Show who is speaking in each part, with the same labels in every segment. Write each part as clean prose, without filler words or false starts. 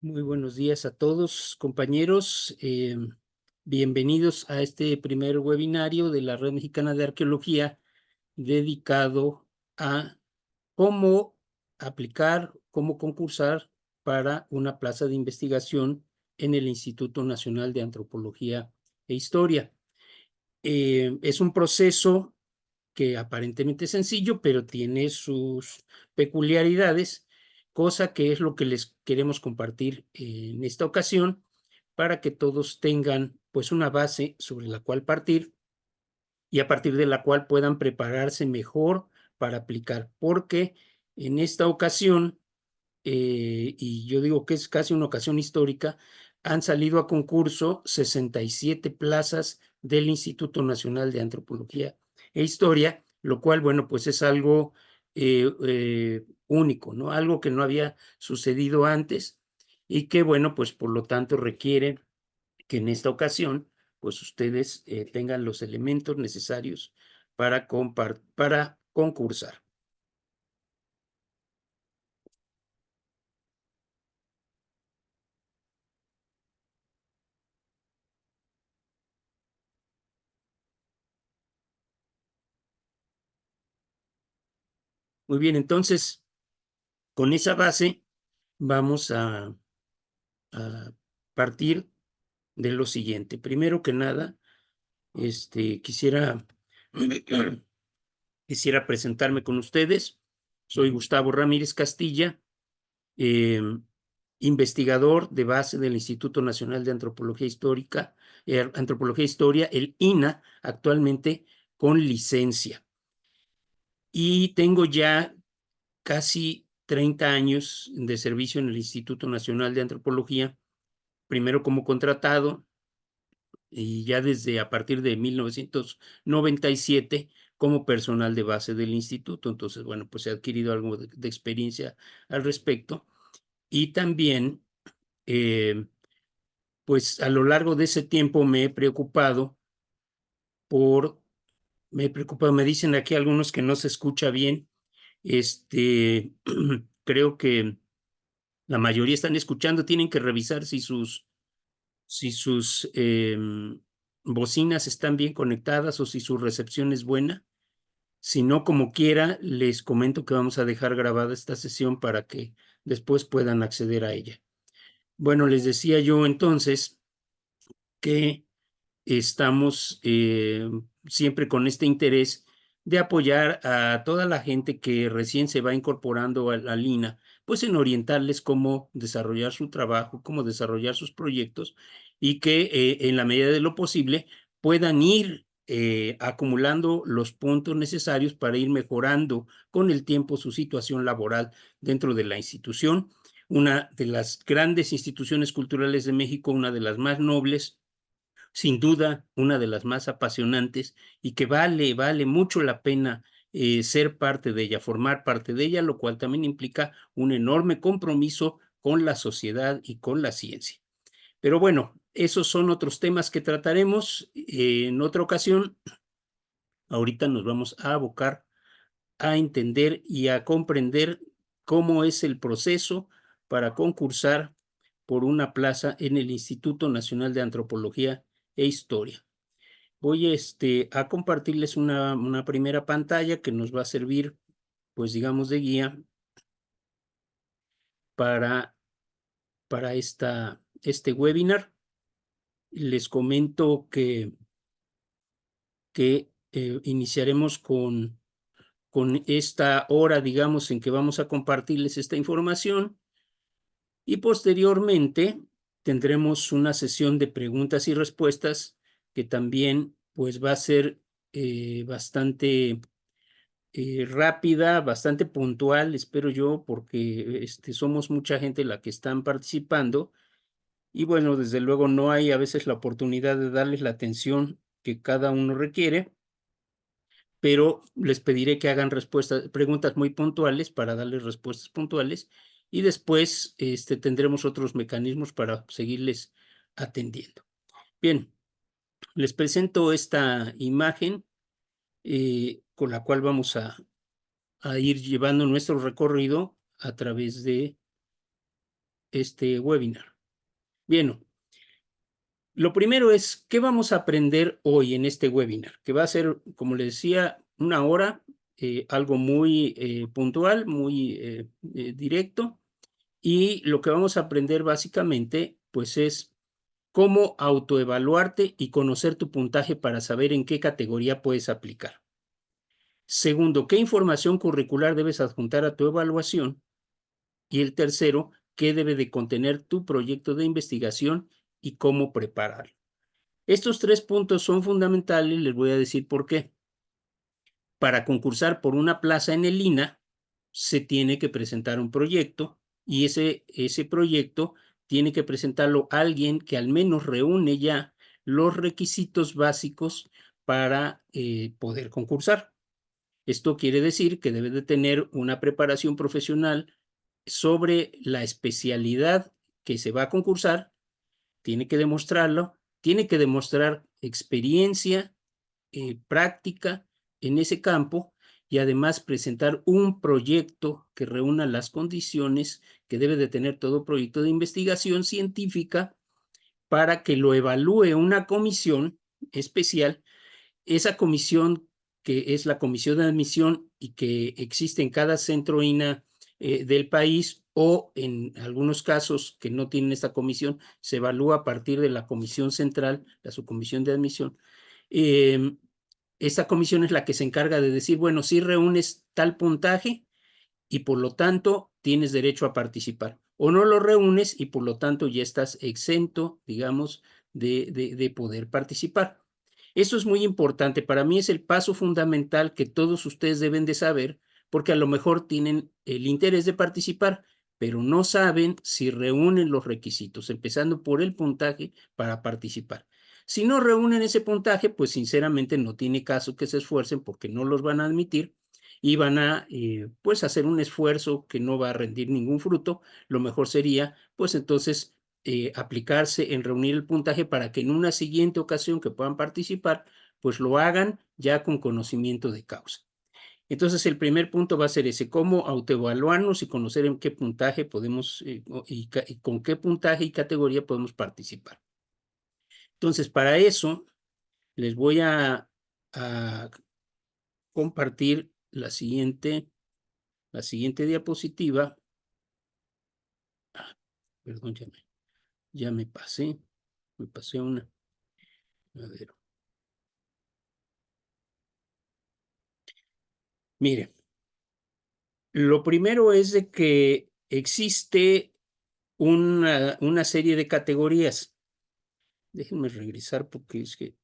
Speaker 1: Muy buenos días a todos, compañeros. Bienvenidos a este primer webinario de la Red Mexicana de Arqueología dedicado a cómo aplicar, cómo concursar para una plaza de investigación en el Instituto Nacional de Antropología e Historia. Es un proceso que aparentemente es sencillo, pero tiene sus peculiaridades, cosa que es lo que les queremos compartir en esta ocasión para que todos tengan pues una base sobre la cual partir y a partir de la cual puedan prepararse mejor para aplicar, porque en esta ocasión, y yo digo que es casi una ocasión histórica, han salido a concurso 67 plazas del Instituto Nacional de Antropología e Historia, lo cual, bueno, pues es algo único, ¿no? Algo que no había sucedido antes y que, bueno, pues por lo tanto requiere que en esta ocasión, pues ustedes tengan los elementos necesarios para concursar. Muy bien, entonces, con esa base vamos a partir de lo siguiente. Primero que nada, quisiera, quisiera presentarme con ustedes. Soy Gustavo Ramírez Castilla, em, investigador de base del Instituto Nacional de Antropología Histórica, Antropología e Historia, el INA, actualmente con licencia. Y tengo ya casi 30 años de servicio en el Instituto Nacional de Antropología, primero como contratado y ya desde a partir de 1997 como personal de base del instituto. Entonces, bueno, pues he adquirido algo de experiencia al respecto. Y también, eh, pues a lo largo de ese tiempo me he preocupado por, me dicen aquí algunos que no se escucha bien. Creo que la mayoría están escuchando, tienen que revisar si sus bocinas están bien conectadas o si su recepción es buena. Si no, como quiera, les comento que vamos a dejar grabada esta sesión para que después puedan acceder a ella. Bueno, les decía yo entonces que estamos siempre con este interés de apoyar a toda la gente que recién se va incorporando a la Lina, pues en orientarles cómo desarrollar su trabajo, cómo desarrollar sus proyectos y que en la medida de lo posible puedan ir acumulando los puntos necesarios para ir mejorando con el tiempo su situación laboral dentro de la institución. Una de las grandes instituciones culturales de México, una de las más nobles, sin duda una de las más apasionantes y que vale mucho la pena ser parte de ella, formar parte de ella, lo cual también implica un enorme compromiso con la sociedad y con la ciencia. Pero bueno, esos son otros temas que trataremos en otra ocasión. Ahorita nos vamos a abocar a entender y a comprender cómo es el proceso para concursar por una plaza en el Instituto Nacional de Antropología e Historia. Voy a compartirles una primera pantalla que nos va a servir, pues digamos, de guía para, para este webinar. Les comento que iniciaremos con esta hora, digamos, en que vamos a compartirles esta información y posteriormente tendremos una sesión de preguntas y respuestas que también pues va a ser bastante rápida, bastante puntual, espero yo, porque somos mucha gente la que están participando y bueno, desde luego no hay a veces la oportunidad de darles la atención que cada uno requiere, pero les pediré que hagan preguntas muy puntuales para darles respuestas puntuales y después tendremos otros mecanismos para seguirles atendiendo. Bien, les presento esta imagen con la cual vamos a ir llevando nuestro recorrido a través de este webinar. Bien, lo primero es, ¿qué vamos a aprender hoy en este webinar? Que va a ser, como les decía, 1 hora, algo muy puntual, muy directo. Y lo que vamos a aprender básicamente, pues es cómo autoevaluarte y conocer tu puntaje para saber en qué categoría puedes aplicar. Segundo, qué información curricular debes adjuntar a tu evaluación. Y el tercero, qué debe de contener tu proyecto de investigación y cómo prepararlo. Estos 3 puntos son fundamentales, les voy a decir por qué. Para concursar por una plaza en el INAH, se tiene que presentar un proyecto y ese proyecto tiene que presentarlo alguien que al menos reúne ya los requisitos básicos para poder concursar. Esto quiere decir que debe de tener una preparación profesional sobre la especialidad que se va a concursar, tiene que demostrarlo, tiene que demostrar experiencia práctica en ese campo y además presentar un proyecto que reúna las condiciones que debe de tener todo proyecto de investigación científica para que lo evalúe una comisión especial. Esa comisión, que es la comisión de admisión y que existe en cada centro INAH del país, o en algunos casos que no tienen esta comisión, se evalúa a partir de la comisión central, la subcomisión de admisión. Esta comisión es la que se encarga de decir, bueno, si reúnes tal puntaje y por lo tanto tienes derecho a participar, o no lo reúnes y por lo tanto ya estás exento, digamos, de poder participar. Eso es muy importante. Para mí es el paso fundamental que todos ustedes deben de saber, porque a lo mejor tienen el interés de participar, pero no saben si reúnen los requisitos, empezando por el puntaje para participar. Si no reúnen ese puntaje, pues sinceramente no tiene caso que se esfuercen porque no los van a admitir y van a pues hacer un esfuerzo que no va a rendir ningún fruto. Lo mejor sería pues entonces aplicarse en reunir el puntaje para que en una siguiente ocasión que puedan participar, pues lo hagan ya con conocimiento de causa. Entonces, el primer punto va a ser ese, cómo autoevaluarnos y conocer en qué puntaje podemos y con qué puntaje y categoría podemos participar. Entonces, para eso, les voy a compartir la siguiente diapositiva. Perdón, ya me pasé una. A ver. Mire, lo primero es de que existe una serie de categorías. Déjenme regresar porque es que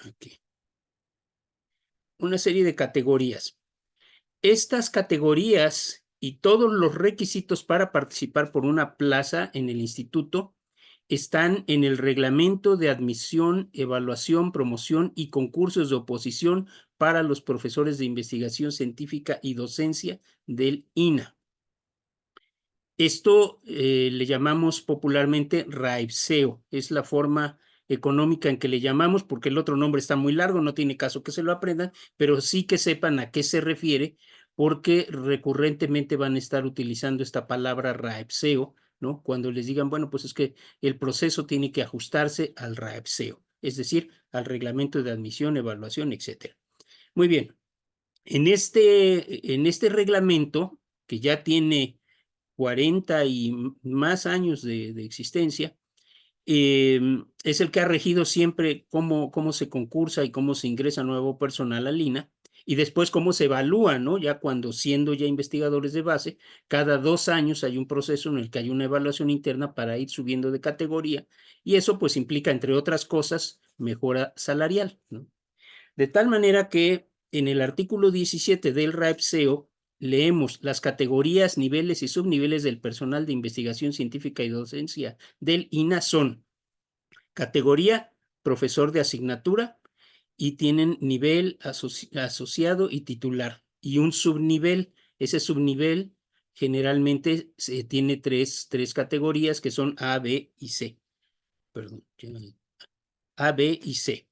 Speaker 1: aquí. Una serie de categorías. Estas categorías y todos los requisitos para participar por una plaza en el instituto están en el Reglamento de Admisión, Evaluación, Promoción y Concursos de Oposición para los profesores de investigación científica y docencia del INAH. Esto le llamamos popularmente RAEPSEO, es la forma económica en que le llamamos, porque el otro nombre está muy largo, no tiene caso que se lo aprendan, pero sí que sepan a qué se refiere, porque recurrentemente van a estar utilizando esta palabra RAEPSEO, ¿no? Cuando les digan, bueno, pues es que el proceso tiene que ajustarse al RAEPSEO, es decir, al reglamento de admisión, evaluación, etcétera. Muy bien, en este reglamento, que ya tiene 40 y más años de existencia, es el que ha regido siempre cómo se concursa y cómo se ingresa nuevo personal al INAH, y después cómo se evalúa, ¿no? Ya cuando siendo ya investigadores de base, cada 2 años hay un proceso en el que hay una evaluación interna para ir subiendo de categoría, y eso pues implica, entre otras cosas, mejora salarial, ¿no? De tal manera que en el artículo 17 del RAEPSEO leemos las categorías, niveles y subniveles del personal de investigación científica y docencia del INAH son categoría profesor de asignatura y tienen nivel asociado y titular y un subnivel. Ese subnivel generalmente tiene tres categorías que son A, B y C. Perdón, A, B y C.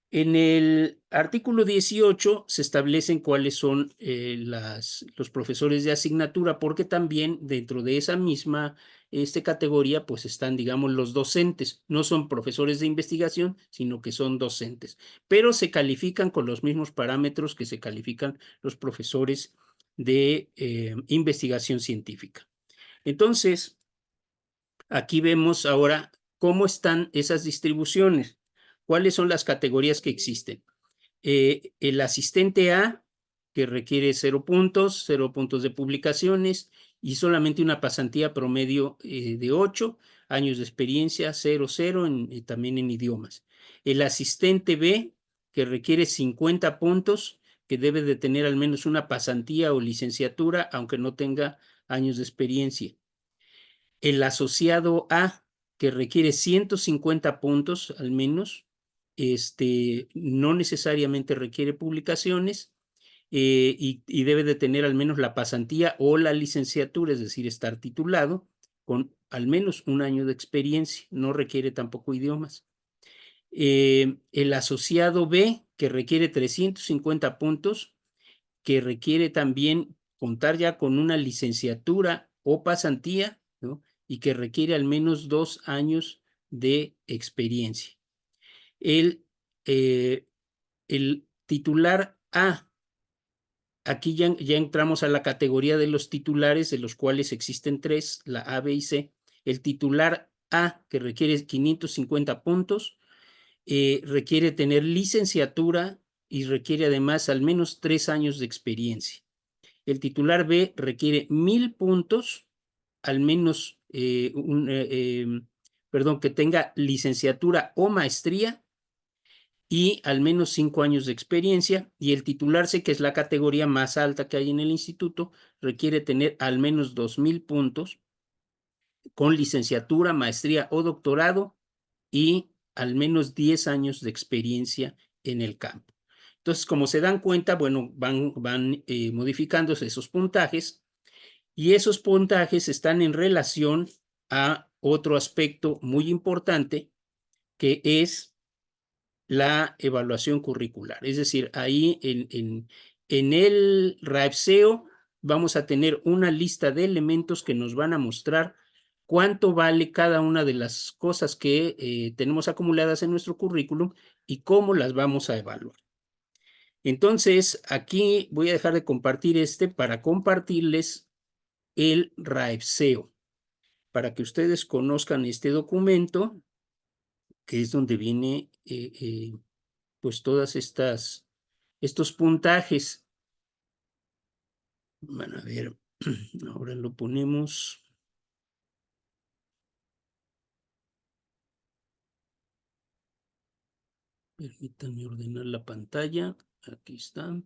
Speaker 1: En el artículo 18 se establecen cuáles son los profesores de asignatura, porque también dentro de esa misma categoría, pues están, digamos, los docentes. No son profesores de investigación, sino que son docentes, pero se califican con los mismos parámetros que se califican los profesores de investigación científica. Entonces, aquí vemos ahora cómo están esas distribuciones, cuáles son las categorías que existen. El asistente A, que requiere 0 puntos, 0 puntos de publicaciones y solamente una pasantía promedio de 8 años de experiencia, 0, 0, también en idiomas. El asistente B, que requiere 50 puntos, que debe de tener al menos una pasantía o licenciatura, aunque no tenga años de experiencia. El asociado A, que requiere 150 puntos al menos, no necesariamente requiere publicaciones y debe de tener al menos la pasantía o la licenciatura, es decir, estar titulado con al menos un año de experiencia, no requiere tampoco idiomas. El asociado B, que requiere 350 puntos, que requiere también contar ya con una licenciatura o pasantía, ¿no? Y que requiere al menos 2 años de experiencia. El, eh, el titular A, aquí ya entramos a la categoría de los titulares, de los cuales existen 3, la A, B y C. El titular A, que requiere 550 puntos, requiere tener licenciatura y requiere además al menos 3 años de experiencia. El titular B requiere 1000 puntos, al menos, que tenga licenciatura o maestría y al menos 5 años de experiencia. Y el titular C, que es la categoría más alta que hay en el instituto, requiere tener al menos 2000 puntos con licenciatura, maestría o doctorado y al menos 10 años de experiencia en el campo. Entonces, como se dan cuenta, bueno, van modificándose esos puntajes y esos puntajes están en relación a otro aspecto muy importante que es la evaluación curricular. Es decir, ahí en el RAEPSEO vamos a tener una lista de elementos que nos van a mostrar cuánto vale cada una de las cosas que tenemos acumuladas en nuestro currículum y cómo las vamos a evaluar. Entonces, aquí voy a dejar de compartir para compartirles el RAEPSEO, para que ustedes conozcan este documento, que es donde viene pues todas estos puntajes. Van a ver, ahora lo ponemos. Permítanme ordenar la pantalla. Aquí está.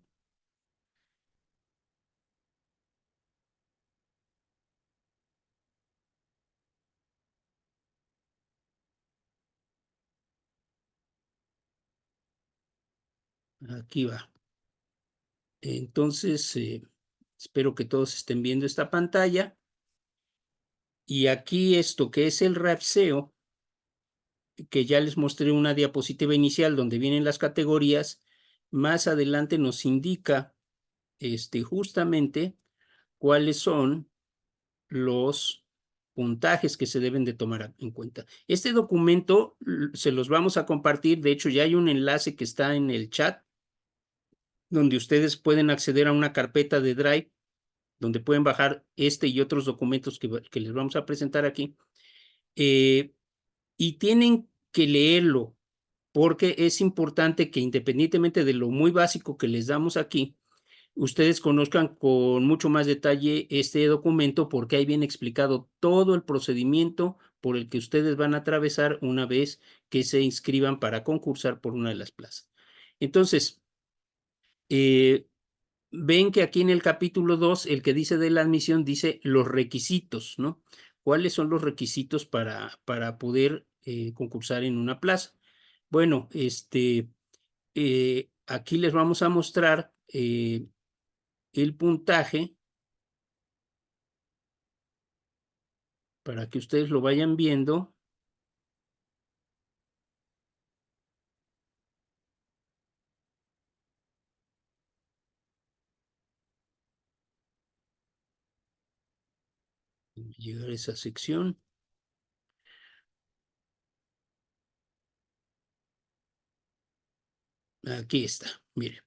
Speaker 1: Aquí va. Entonces, espero que todos estén viendo esta pantalla. Y aquí esto que es el RAEPSEO, que ya les mostré una diapositiva inicial donde vienen las categorías, más adelante nos indica justamente cuáles son los puntajes que se deben de tomar en cuenta. Este documento se los vamos a compartir, de hecho ya hay un enlace que está en el chat donde ustedes pueden acceder a una carpeta de Drive donde pueden bajar y otros documentos que les vamos a presentar aquí, y tienen que leerlo porque es importante que independientemente de lo muy básico que les damos aquí, ustedes conozcan con mucho más detalle este documento porque ahí viene explicado todo el procedimiento por el que ustedes van a atravesar una vez que se inscriban para concursar por una de las plazas. Entonces, ven que aquí en el capítulo 2, el que dice de la admisión, dice los requisitos, ¿no? ¿Cuáles son los requisitos para poder concursar en una plaza? Bueno, aquí les vamos a mostrar el puntaje para que ustedes lo vayan viendo. Llegar a esa sección. Aquí está, mire.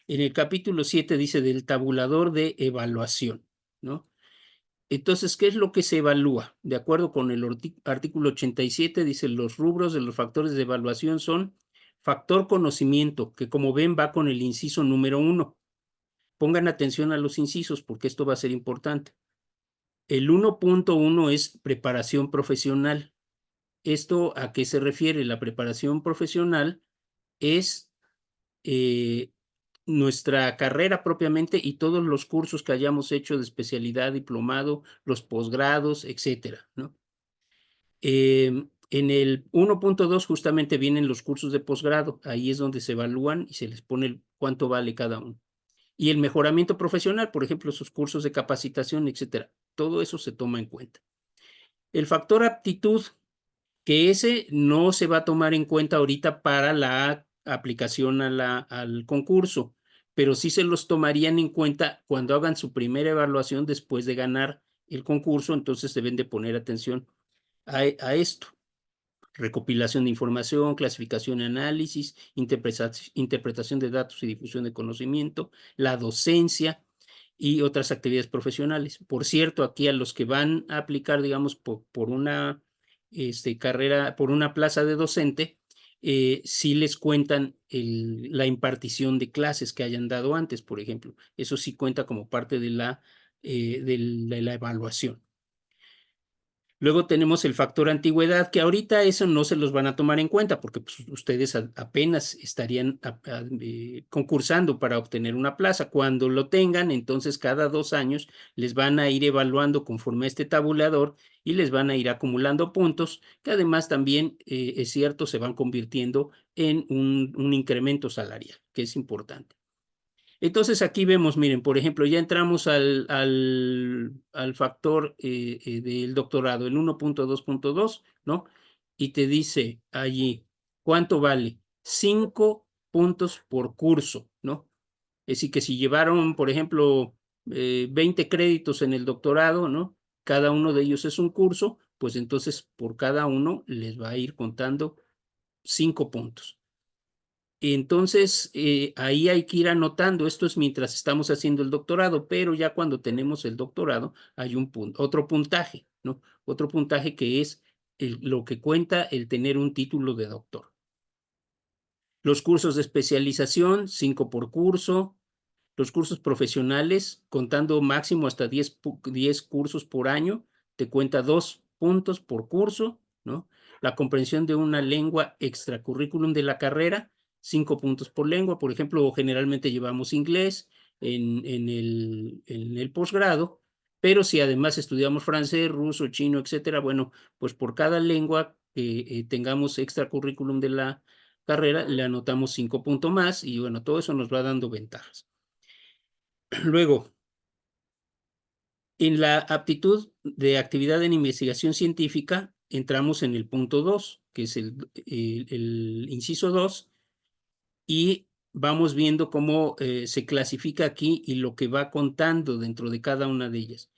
Speaker 1: En el capítulo 7 dice del tabulador de evaluación, ¿no? Entonces, ¿qué es lo que se evalúa? De acuerdo con el artículo 87, dice los rubros de los factores de evaluación son factor conocimiento, que como ven va con el inciso número 1. Pongan atención a los incisos porque esto va a ser importante. El 1.1 es preparación profesional. ¿Esto a qué se refiere? La preparación profesional es nuestra carrera propiamente y todos los cursos que hayamos hecho de especialidad, diplomado, los posgrados, etcétera, ¿no? En el 1.2 justamente vienen los cursos de posgrado, ahí es donde se evalúan y se les pone cuánto vale cada uno. Y el mejoramiento profesional, por ejemplo, esos cursos de capacitación, etcétera, todo eso se toma en cuenta. El factor aptitud, que ese no se va a tomar en cuenta ahorita para la aplicación al concurso, pero sí se los tomarían en cuenta cuando hagan su primera evaluación después de ganar el concurso, entonces deben de poner atención a esto. Recopilación de información, clasificación y análisis, interpretación de datos y difusión de conocimiento, la docencia y otras actividades profesionales. Por cierto, aquí a los que van a aplicar, digamos, por una carrera, por una plaza de docente, sí les cuentan la impartición de clases que hayan dado antes, por ejemplo. Eso sí cuenta como parte de la evaluación. Luego tenemos el factor antigüedad, que ahorita eso no se los van a tomar en cuenta porque pues, ustedes apenas estarían concursando para obtener una plaza. Cuando lo tengan, entonces cada 2 años les van a ir evaluando conforme a este tabulador y les van a ir acumulando puntos, que además también, es cierto, se van convirtiendo en un incremento salarial, que es importante. Entonces aquí vemos, miren, por ejemplo, ya entramos al factor del doctorado, el 1.2.2, ¿no? Y te dice allí, ¿cuánto vale? 5 puntos por curso, ¿no? Es decir, que si llevaron, por ejemplo, 20 créditos en el doctorado, ¿no? Cada uno de ellos es un curso, pues entonces por cada uno les va a ir contando 5 puntos. Entonces, ahí hay que ir anotando, esto es mientras estamos haciendo el doctorado, pero ya cuando tenemos el doctorado hay otro puntaje, ¿no? Otro puntaje que es lo que cuenta el tener un título de doctor. Los cursos de especialización, 5 por curso. Los cursos profesionales, contando máximo hasta 10 cursos por año, te cuenta 2 puntos por curso, ¿no? La comprensión de una lengua extracurrículum de la carrera, 5 puntos por lengua. Por ejemplo, generalmente llevamos inglés en el posgrado, pero si además estudiamos francés, ruso, chino, etcétera, bueno, pues por cada lengua que tengamos extracurrículum de la carrera, le anotamos 5 puntos más y bueno, todo eso nos va dando ventajas. Luego, en la aptitud de actividad en investigación científica, entramos en el punto 2, que es el inciso 2, y vamos viendo cómo se clasifica aquí y lo que va contando dentro de cada una de ellas.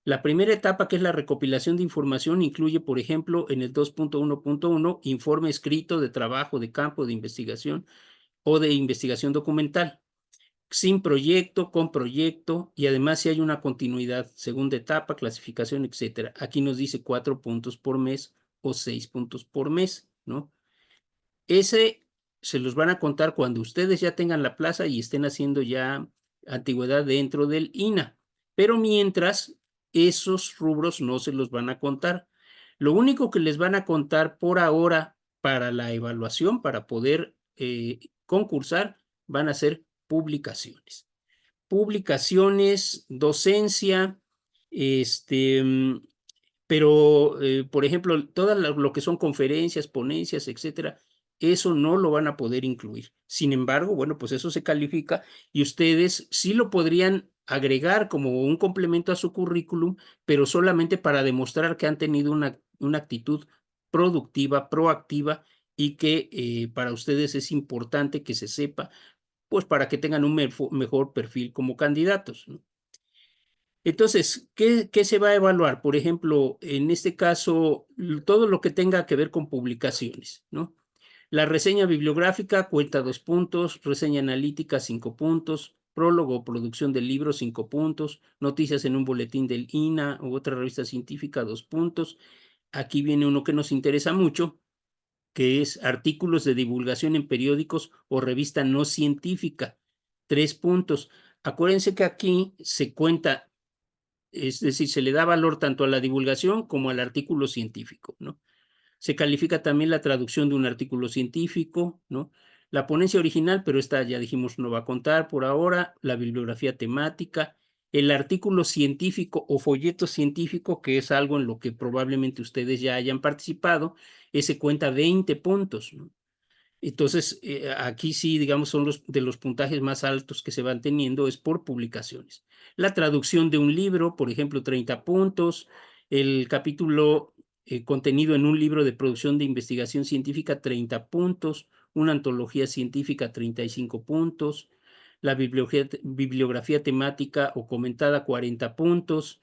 Speaker 1: La primera etapa, que es la recopilación de información, incluye, por ejemplo, en el 2.1.1, informe escrito de trabajo de campo de investigación o de investigación documental, sin proyecto, con proyecto, y además si hay una continuidad, segunda etapa, clasificación, etcétera. Aquí nos dice 4 puntos por mes o 6 puntos por mes, ¿no? Ese se los van a contar cuando ustedes ya tengan la plaza y estén haciendo ya antigüedad dentro del INA. Pero mientras, esos rubros no se los van a contar. Lo único que les van a contar por ahora para la evaluación, para poder concursar, van a ser publicaciones. Publicaciones, docencia, pero, por ejemplo, todo lo que son conferencias, ponencias, etcétera, eso no lo van a poder incluir. Sin embargo, bueno, pues eso se califica y ustedes sí lo podrían agregar como un complemento a su currículum, pero solamente para demostrar que han tenido una actitud productiva, proactiva y que para ustedes es importante que se sepa, pues para que tengan un mejor perfil como candidatos, ¿no? Entonces, ¿qué se va a evaluar? Por ejemplo, en este caso, todo lo que tenga que ver con publicaciones, ¿no? La reseña bibliográfica cuenta 2 puntos, reseña analítica 5 puntos, prólogo o producción del libro 5 puntos, noticias en un boletín del INA u otra revista científica 2 puntos. Aquí viene uno que nos interesa mucho, que es artículos de divulgación en periódicos o revista no científica, 3 puntos. Acuérdense que aquí se cuenta, es decir, se le da valor tanto a la divulgación como al artículo científico, ¿no? Se califica también la traducción de un artículo científico, ¿no? La ponencia original, pero esta ya dijimos no va a contar por ahora, la bibliografía temática, el artículo científico o folleto científico, que es algo en lo que probablemente ustedes ya hayan participado, ese cuenta 20 puntos, ¿no? Entonces, aquí sí, digamos, son de los puntajes más altos que se van teniendo, es por publicaciones. La traducción de un libro, por ejemplo, 30 puntos. El capítulo contenido en un libro de producción de investigación científica, 30 puntos. Una antología científica, 35 puntos. La bibliografía temática o comentada, 40 puntos.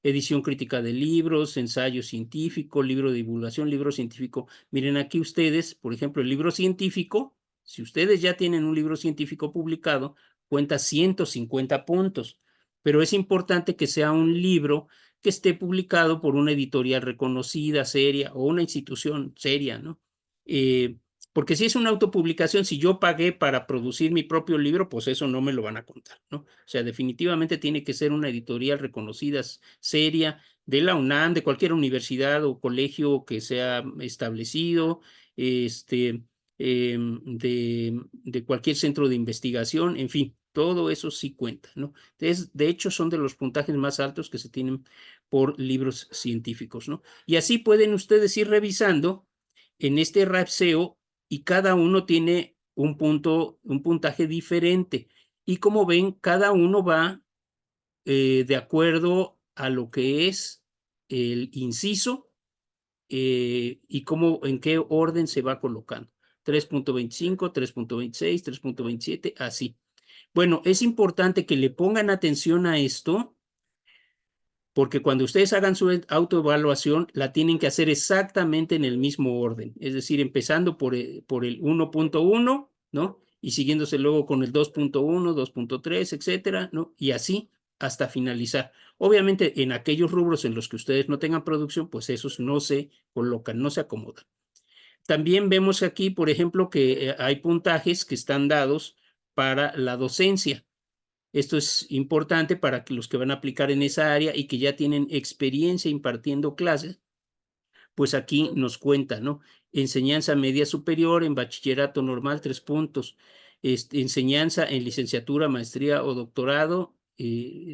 Speaker 1: Edición crítica de libros, ensayo científico, libro de divulgación, libro científico. Miren aquí ustedes, por ejemplo, el libro científico, si ustedes ya tienen un libro científico publicado, cuenta 150 puntos, pero es importante que sea un libro que esté publicado por una editorial reconocida, seria, o una institución seria, ¿no? Porque si es una autopublicación, si yo pagué para producir mi propio libro, pues eso no me lo van a contar, ¿no? O sea, definitivamente tiene que ser una editorial reconocida, seria, de la UNAM, de cualquier universidad o colegio que sea establecido, de cualquier centro de investigación, en fin, todo eso sí cuenta, ¿no? De hecho, son de los puntajes más altos que se tienen por libros científicos, ¿no? Y así pueden ustedes ir revisando en este RAPSEO y cada uno tiene un puntaje diferente. Y como ven, cada uno va de acuerdo a lo que es el inciso y en qué orden se va colocando. 3.25, 3.26, 3.27, así. Bueno, es importante que le pongan atención a esto, porque cuando ustedes hagan su autoevaluación, la tienen que hacer exactamente en el mismo orden, es decir, empezando por el 1.1, ¿no? Y siguiéndose luego con el 2.1, 2.3, etcétera, ¿no? Y así hasta finalizar. Obviamente, en aquellos rubros en los que ustedes no tengan producción, pues esos no se colocan, no se acomodan. También vemos aquí, por ejemplo, que hay puntajes que están dados para la docencia. Esto es importante para que los que van a aplicar en esa área y que ya tienen experiencia impartiendo clases, pues aquí nos cuenta, ¿no? Enseñanza media superior, en bachillerato normal, 3 puntos. Enseñanza en licenciatura, maestría o doctorado,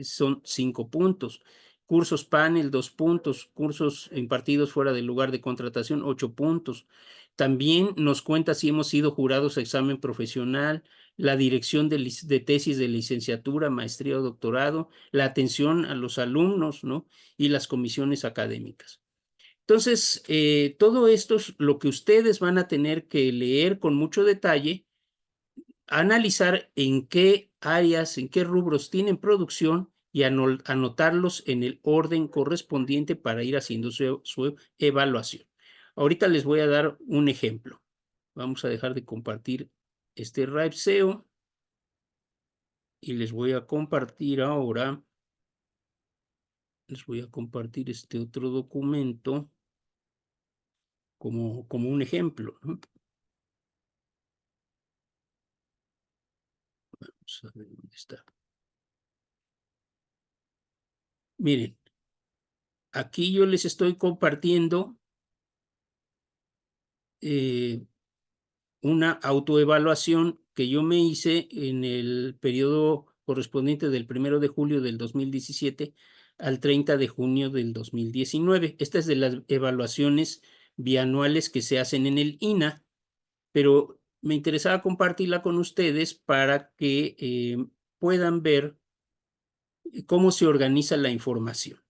Speaker 1: son 5 puntos. Cursos panel, 2 puntos. Cursos impartidos fuera del lugar de contratación, 8 puntos. También nos cuenta si hemos sido jurados a examen profesional, la dirección de tesis de licenciatura, maestría o doctorado, la atención a los alumnos, ¿no? Y las comisiones académicas. Entonces, todo esto es lo que ustedes van a tener que leer con mucho detalle, analizar en qué áreas, en qué rubros tienen producción y anotarlos en el orden correspondiente para ir haciendo su evaluación. Ahorita les voy a dar un ejemplo. Vamos a dejar de compartir este RipeSeo y les voy a compartir ahora, les voy a compartir este otro documento como un ejemplo, ¿no? Vamos a ver dónde está. Miren, aquí yo les estoy compartiendo una autoevaluación que yo me hice en el periodo correspondiente del 1 de julio del 2017 al 30 de junio del 2019. Esta es de las evaluaciones bianuales que se hacen en el INA, pero me interesaba compartirla con ustedes para que puedan ver cómo se organiza la información.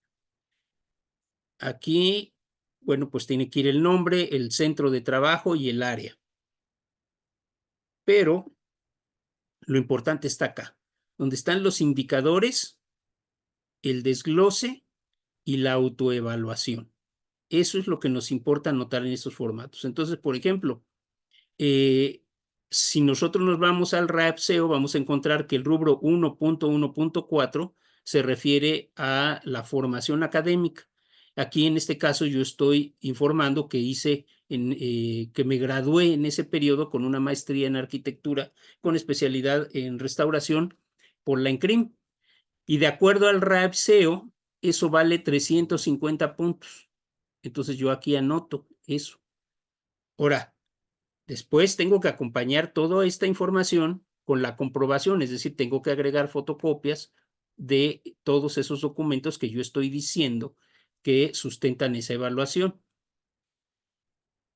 Speaker 1: Aquí, bueno, pues tiene que ir el nombre, el centro de trabajo y el área. Pero lo importante está acá, donde están los indicadores el desglose y la autoevaluación. Eso es lo que nos importa anotar en estos formatos. Entonces, por ejemplo, si nosotros nos vamos al RAEP-SEO, vamos a encontrar que el rubro 1.1.4 se refiere a la formación académica. Aquí, en este caso, yo estoy informando que que me gradué en ese periodo con una maestría en arquitectura con especialidad en restauración por la ENCRIM. Y de acuerdo al RAEP-SEO, eso vale 350 puntos. Entonces yo aquí anoto eso. Ahora, después tengo que acompañar toda esta información con la comprobación, es decir, tengo que agregar fotocopias de todos esos documentos que yo estoy diciendo que sustentan esa evaluación.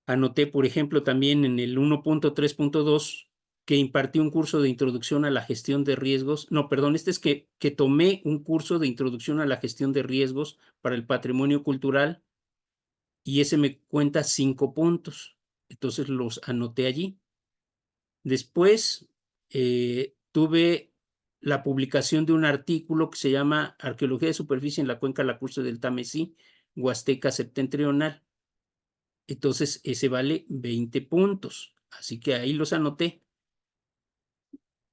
Speaker 1: Anoté, por ejemplo, también en el 1.3.2 que impartí un curso de introducción a la gestión de riesgos. No, perdón, este es que tomé un curso de introducción a la gestión de riesgos para el patrimonio cultural y ese me cuenta 5 puntos. Entonces los anoté allí. Después tuve la publicación de un artículo que se llama Arqueología de superficie en la cuenca lacustre del Támesis, Huasteca Septentrional. Entonces ese vale 20 puntos. Así que ahí los anoté.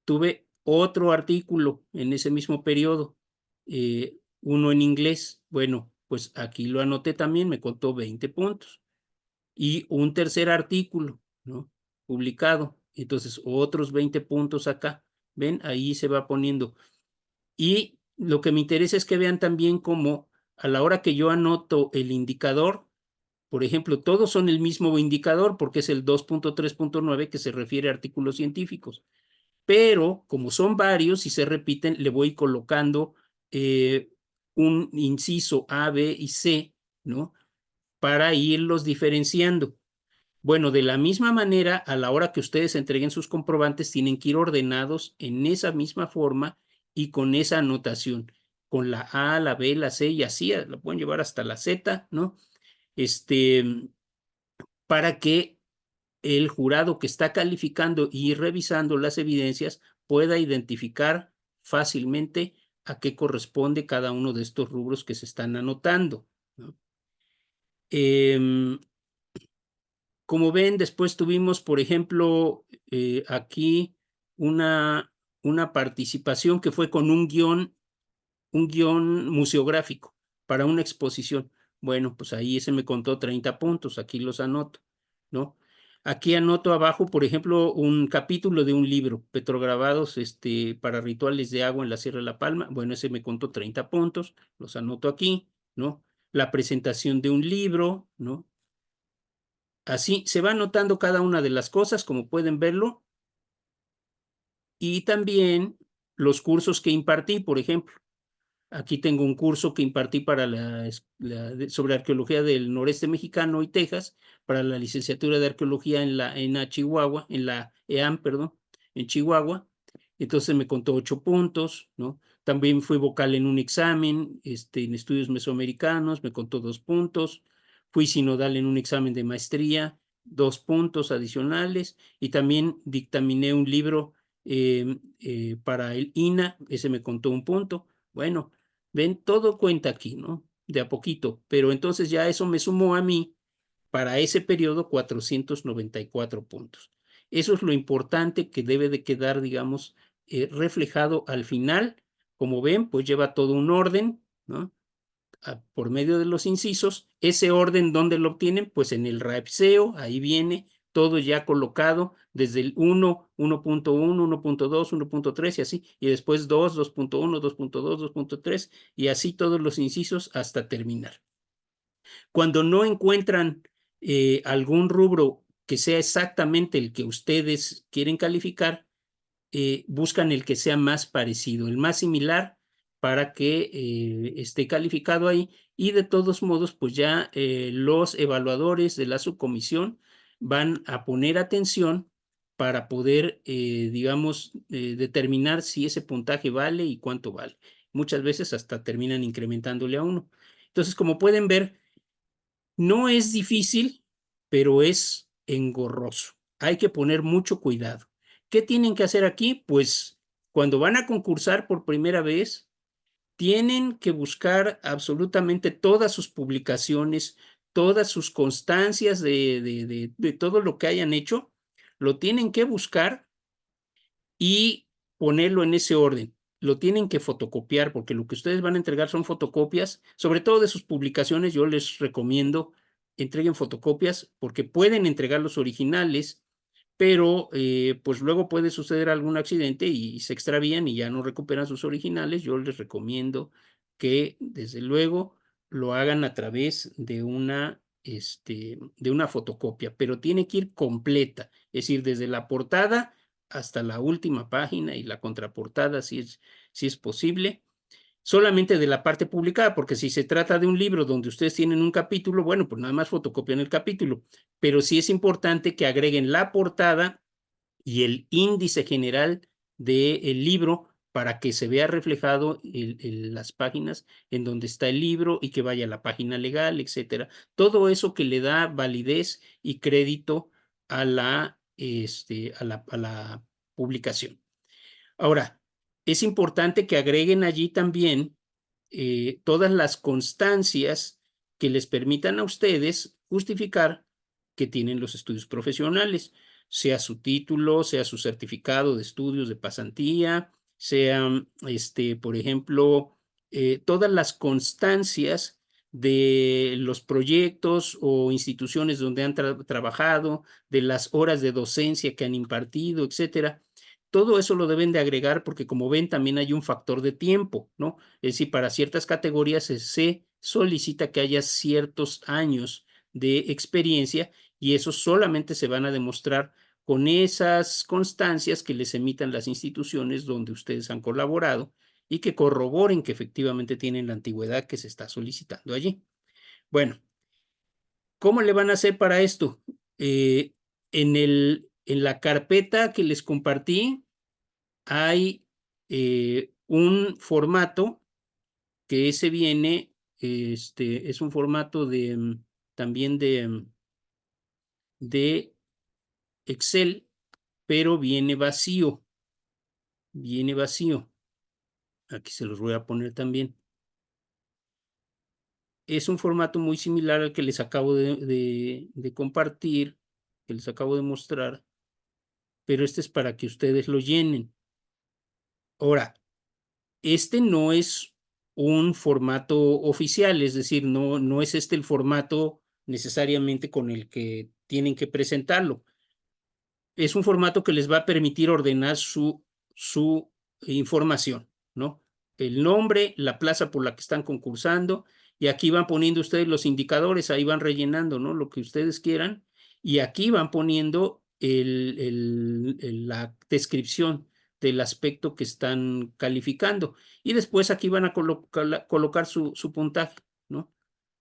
Speaker 1: Tuve otro artículo en ese mismo periodo, uno en inglés. Bueno, pues aquí lo anoté también, me contó 20 puntos. Y un tercer artículo, ¿no? Publicado. Entonces, otros 20 puntos acá. ¿Ven? Ahí se va poniendo. Y lo que me interesa es que vean también cómo a la hora que yo anoto el indicador, por ejemplo, todos son el mismo indicador porque es el 2.3.9 que se refiere a artículos científicos. Pero como son varios y se repiten, le voy colocando un inciso A, B y C, ¿no? Para irlos diferenciando. Bueno, de la misma manera, a la hora que ustedes entreguen sus comprobantes, tienen que ir ordenados en esa misma forma y con esa anotación, con la A, la B, la C y así, la pueden llevar hasta la Z, ¿no? Para que el jurado que está calificando y revisando las evidencias pueda identificar fácilmente a qué corresponde cada uno de estos rubros que se están anotando, ¿no? Como ven, después tuvimos, por ejemplo, aquí una, una participación que fue con un guión museográfico para una exposición. Bueno, pues ahí ese me contó 30 puntos, aquí los anoto, ¿no? Aquí anoto abajo, por ejemplo, un capítulo de un libro, Petrograbados para rituales de agua en la Sierra de la Palma. Bueno, ese me contó 30 puntos, los anoto aquí, ¿no? La presentación de un libro, ¿no? Así se va anotando cada una de las cosas, como pueden verlo, y también los cursos que impartí, por ejemplo. Aquí tengo un curso que impartí para sobre arqueología del noreste mexicano y Texas, para la licenciatura de arqueología en Chihuahua, en la EAM, perdón, en Chihuahua. Entonces me contó 8 puntos, ¿no? También fui vocal en un examen, en estudios mesoamericanos, me contó 2 puntos. Fui sinodal en un examen de maestría, 2 puntos adicionales. Y también dictaminé un libro para el INA, ese me contó 1 punto. Bueno, ven, todo cuenta aquí, ¿no? De a poquito, pero entonces ya eso me sumó a mí para ese periodo 494 puntos. Eso es lo importante que debe de quedar, digamos, reflejado al final. Como ven, pues lleva todo un orden, ¿no? Por medio de los incisos. Ese orden, ¿dónde lo obtienen? Pues en el RAEP-SEO, ahí viene todo ya colocado desde el 1, 1.1, 1.2, 1.3 y así, y después 2, 2.1, 2.2, 2.3 y así todos los incisos hasta terminar. Cuando no encuentran algún rubro que sea exactamente el que ustedes quieren calificar, buscan el que sea más parecido, el más similar para que esté calificado ahí y de todos modos pues ya los evaluadores de la subcomisión van a poner atención para poder digamos determinar si ese puntaje vale y cuánto vale. Muchas veces hasta terminan incrementándole a uno. Entonces, como pueden ver, no es difícil, pero es engorroso. Hay que poner mucho cuidado. ¿Qué tienen que hacer aquí? Pues cuando van a concursar por primera vez, tienen que buscar absolutamente todas sus publicaciones, todas sus constancias de todo lo que hayan hecho, lo tienen que buscar y ponerlo en ese orden. Lo tienen que fotocopiar porque lo que ustedes van a entregar son fotocopias, sobre todo de sus publicaciones. Yo les recomiendo entreguen fotocopias porque pueden entregar los originales, pero pues luego puede suceder algún accidente y se extravían y ya no recuperan sus originales. Yo les recomiendo que desde luego lo hagan a través de una fotocopia, pero tiene que ir completa, es decir, desde la portada hasta la última página y la contraportada si es posible, solamente de la parte publicada, porque si se trata de un libro donde ustedes tienen un capítulo, bueno, pues nada más fotocopian el capítulo, pero sí es importante que agreguen la portada y el índice general del libro para que se vea reflejado las páginas en donde está el libro y que vaya a la página legal, etcétera. Todo eso que le da validez y crédito a la publicación. Ahora, es importante que agreguen allí también todas las constancias que les permitan a ustedes justificar que tienen los estudios profesionales, sea su título, sea su certificado de estudios de pasantía, sea, por ejemplo, todas las constancias de los proyectos o instituciones donde han trabajado, de las horas de docencia que han impartido, etcétera. Todo eso lo deben de agregar porque, como ven, también hay un factor de tiempo, ¿no? Es decir, para ciertas categorías se solicita que haya ciertos años de experiencia y eso solamente se van a demostrar con esas constancias que les emitan las instituciones donde ustedes han colaborado y que corroboren que efectivamente tienen la antigüedad que se está solicitando allí. Bueno, ¿cómo le van a hacer para esto? En la carpeta que les compartí hay un formato que ese viene, es un formato también de Excel, pero viene vacío. Viene vacío. Aquí se los voy a poner también. Es un formato muy similar al que les acabo de compartir, que les acabo de mostrar, pero este es para que ustedes lo llenen. Ahora, este no es un formato oficial, es decir, no es este el formato necesariamente con el que tienen que presentarlo. Es un formato que les va a permitir ordenar su información, ¿no? El nombre, la plaza por la que están concursando, y aquí van poniendo ustedes los indicadores, ahí van rellenando, ¿no? Lo que ustedes quieran, y aquí van poniendo la descripción del aspecto que están calificando, y después aquí van a colocar su puntaje, ¿no?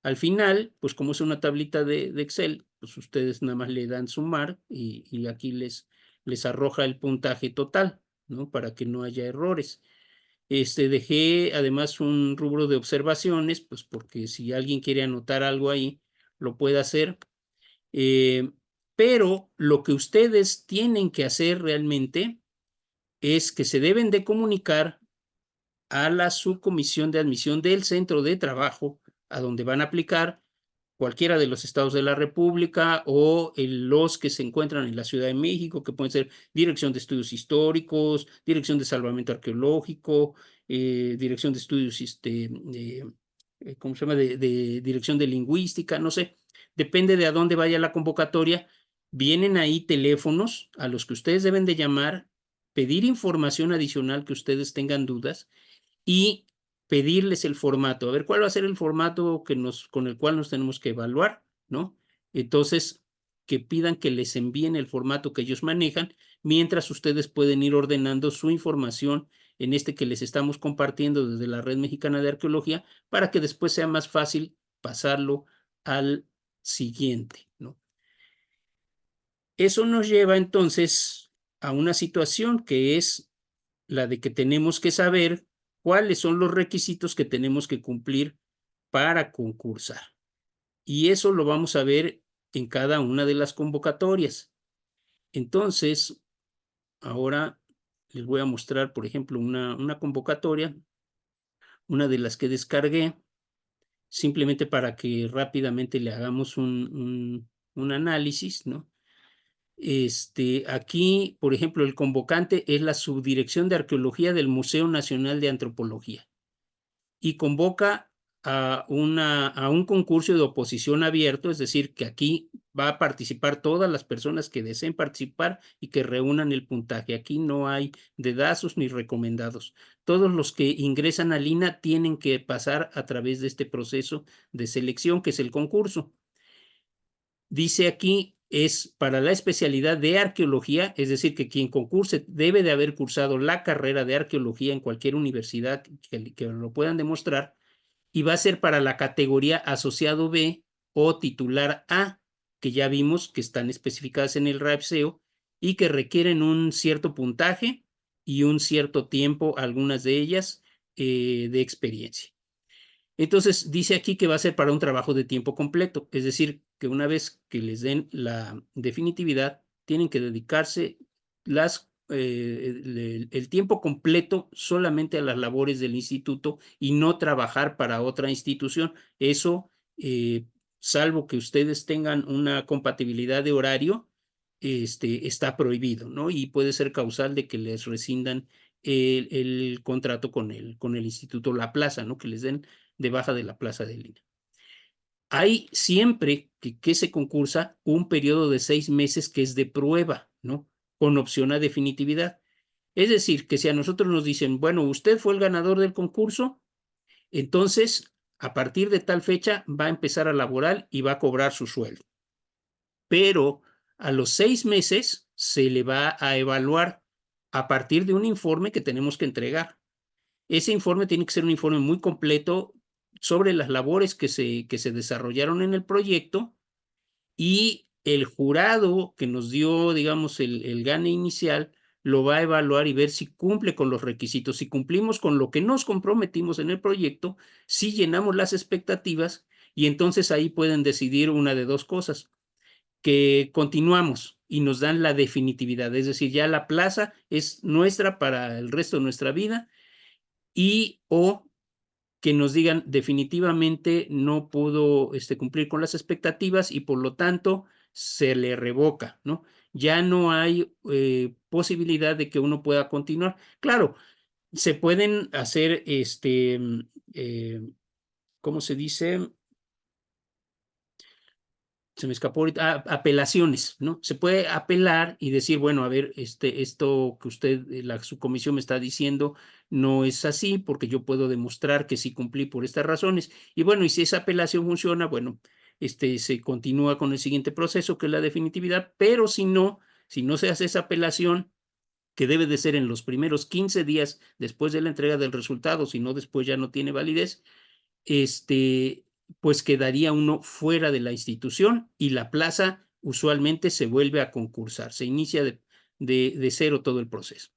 Speaker 1: Al final, pues como es una tablita de Excel, pues ustedes nada más le dan sumar y aquí les arroja el puntaje total, ¿no? Para que no haya errores. Dejé además un rubro de observaciones, pues porque si alguien quiere anotar algo ahí, lo puede hacer. Pero lo que ustedes tienen que hacer realmente es que se deben de comunicar a la subcomisión de admisión del centro de trabajo a donde van a aplicar, cualquiera de los estados de la República o los que se encuentran en la Ciudad de México, que pueden ser Dirección de Estudios Históricos, Dirección de Salvamento Arqueológico, Dirección de Estudios, ¿cómo se llama? De Dirección de Lingüística, no sé, depende de a dónde vaya la convocatoria. Vienen ahí teléfonos a los que ustedes deben de llamar, pedir información adicional que ustedes tengan dudas y pedirles el formato, a ver cuál va a ser el formato con el cual nos tenemos que evaluar, ¿no? Entonces, que pidan que les envíen el formato que ellos manejan, mientras ustedes pueden ir ordenando su información en este que les estamos compartiendo desde la Red Mexicana de Arqueología, para que después sea más fácil pasarlo al siguiente, ¿no? Eso nos lleva entonces a una situación que es la de que tenemos que saber cuáles son los requisitos que tenemos que cumplir para concursar. Y eso lo vamos a ver en cada una de las convocatorias. Entonces, ahora les voy a mostrar, por ejemplo, una convocatoria. una de las que descargué, simplemente para que rápidamente le hagamos un análisis, ¿no? Aquí, por ejemplo, el convocante es la Subdirección de Arqueología del Museo Nacional de Antropología y convoca a un concurso de oposición abierto, es decir, que aquí va a participar todas las personas que deseen participar y que reúnan el puntaje. Aquí no hay dedazos ni recomendados. Todos los que ingresan al INAH tienen que pasar a través de este proceso de selección, que es el concurso. Dice aquí, es para la especialidad de arqueología, es decir, que quien concurse debe de haber cursado la carrera de arqueología en cualquier universidad que lo puedan demostrar, y va a ser para la categoría asociado B o titular A, que ya vimos que están especificadas en el RAPSEO y que requieren un cierto puntaje y un cierto tiempo, algunas de ellas, de experiencia. Entonces, dice aquí que va a ser para un trabajo de tiempo completo, es decir, que una vez que les den la definitividad, tienen que dedicarse el tiempo completo solamente a las labores del instituto y no trabajar para otra institución. Eso, salvo que ustedes tengan una compatibilidad de horario, está prohibido, ¿no? Y puede ser causal de que les rescindan el contrato con el instituto La Plaza, ¿no? Que les den de baja de la plaza de línea. Hay siempre que se concursa un periodo de 6 meses que es de prueba, ¿no? Con opción a definitividad. Es decir, que si a nosotros nos dicen, bueno, usted fue el ganador del concurso, entonces a partir de tal fecha va a empezar a laborar y va a cobrar su sueldo. Pero a los 6 meses se le va a evaluar a partir de un informe que tenemos que entregar. Ese informe tiene que ser un informe muy completo sobre las labores que se desarrollaron en el proyecto, y el jurado que nos dio, digamos, el gane inicial lo va a evaluar y ver si cumple con los requisitos. Si cumplimos con lo que nos comprometimos en el proyecto, si llenamos las expectativas, y entonces ahí pueden decidir una de dos cosas: que continuamos y nos dan la definitividad, es decir, ya la plaza es nuestra para el resto de nuestra vida, y o que nos digan definitivamente no pudo cumplir con las expectativas y por lo tanto se le revoca, ¿no? Ya no hay posibilidad de que uno pueda continuar. Claro, se pueden hacer, ¿cómo se dice? Se me escapó ahorita, apelaciones, ¿no? Se puede apelar y decir, bueno, a ver, esto que usted, su comisión me está diciendo no es así, porque yo puedo demostrar que sí cumplí por estas razones. Y bueno, y si esa apelación funciona, bueno, se continúa con el siguiente proceso, que es la definitividad, pero si no se hace esa apelación, que debe de ser en los primeros 15 días después de la entrega del resultado, si no después ya no tiene validez, pues quedaría uno fuera de la institución y la plaza usualmente se vuelve a concursar, se inicia de cero todo el proceso.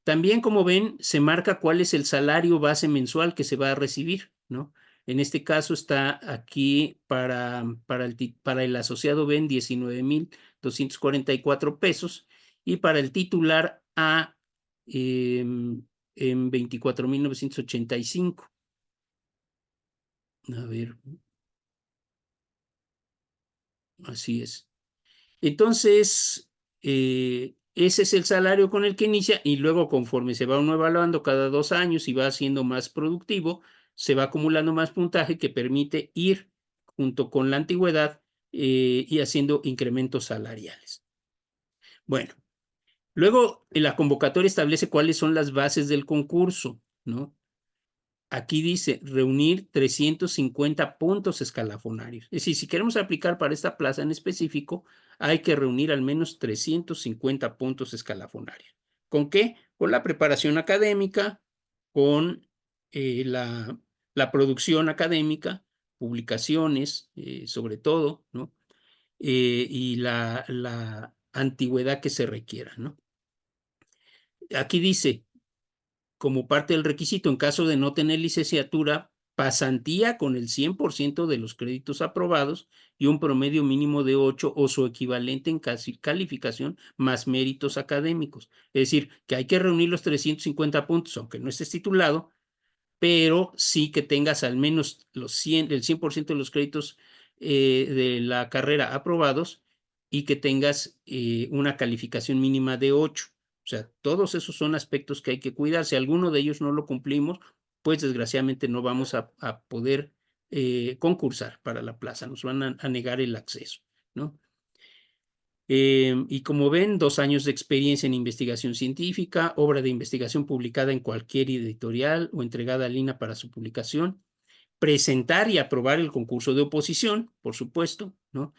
Speaker 1: También, como ven, se marca cuál es el salario base mensual que se va a recibir, ¿no? En este caso está aquí para el asociado B en 19,244 pesos y para el titular A en 24,985. A ver, así es. Entonces, ese es el salario con el que inicia, y luego, conforme se va uno evaluando cada 2 años y va siendo más productivo, se va acumulando más puntaje que permite ir junto con la antigüedad y haciendo incrementos salariales. Bueno, luego la convocatoria establece cuáles son las bases del concurso, ¿no? Aquí dice reunir 350 puntos escalafonarios. Es decir, si queremos aplicar para esta plaza en específico, hay que reunir al menos 350 puntos escalafonarios. ¿Con qué? Con la preparación académica, con la producción académica, publicaciones, sobre todo, ¿no? Y la antigüedad que se requiera, ¿no? Aquí dice, como parte del requisito, en caso de no tener licenciatura, pasantía con el 100% de los créditos aprobados y un promedio mínimo de 8 o su equivalente en calificación más méritos académicos. Es decir, que hay que reunir los 350 puntos, aunque no estés titulado, pero sí que tengas al menos el 100% de los créditos de la carrera aprobados y que tengas una calificación mínima de 8. O sea, todos esos son aspectos que hay que cuidar. Si alguno de ellos no lo cumplimos, pues desgraciadamente no vamos a poder concursar para la plaza, nos van a negar el acceso, ¿no? Y como ven, 2 años de experiencia en investigación científica, obra de investigación publicada en cualquier editorial o entregada al INAH para su publicación, presentar y aprobar el concurso de oposición, por supuesto, ¿no?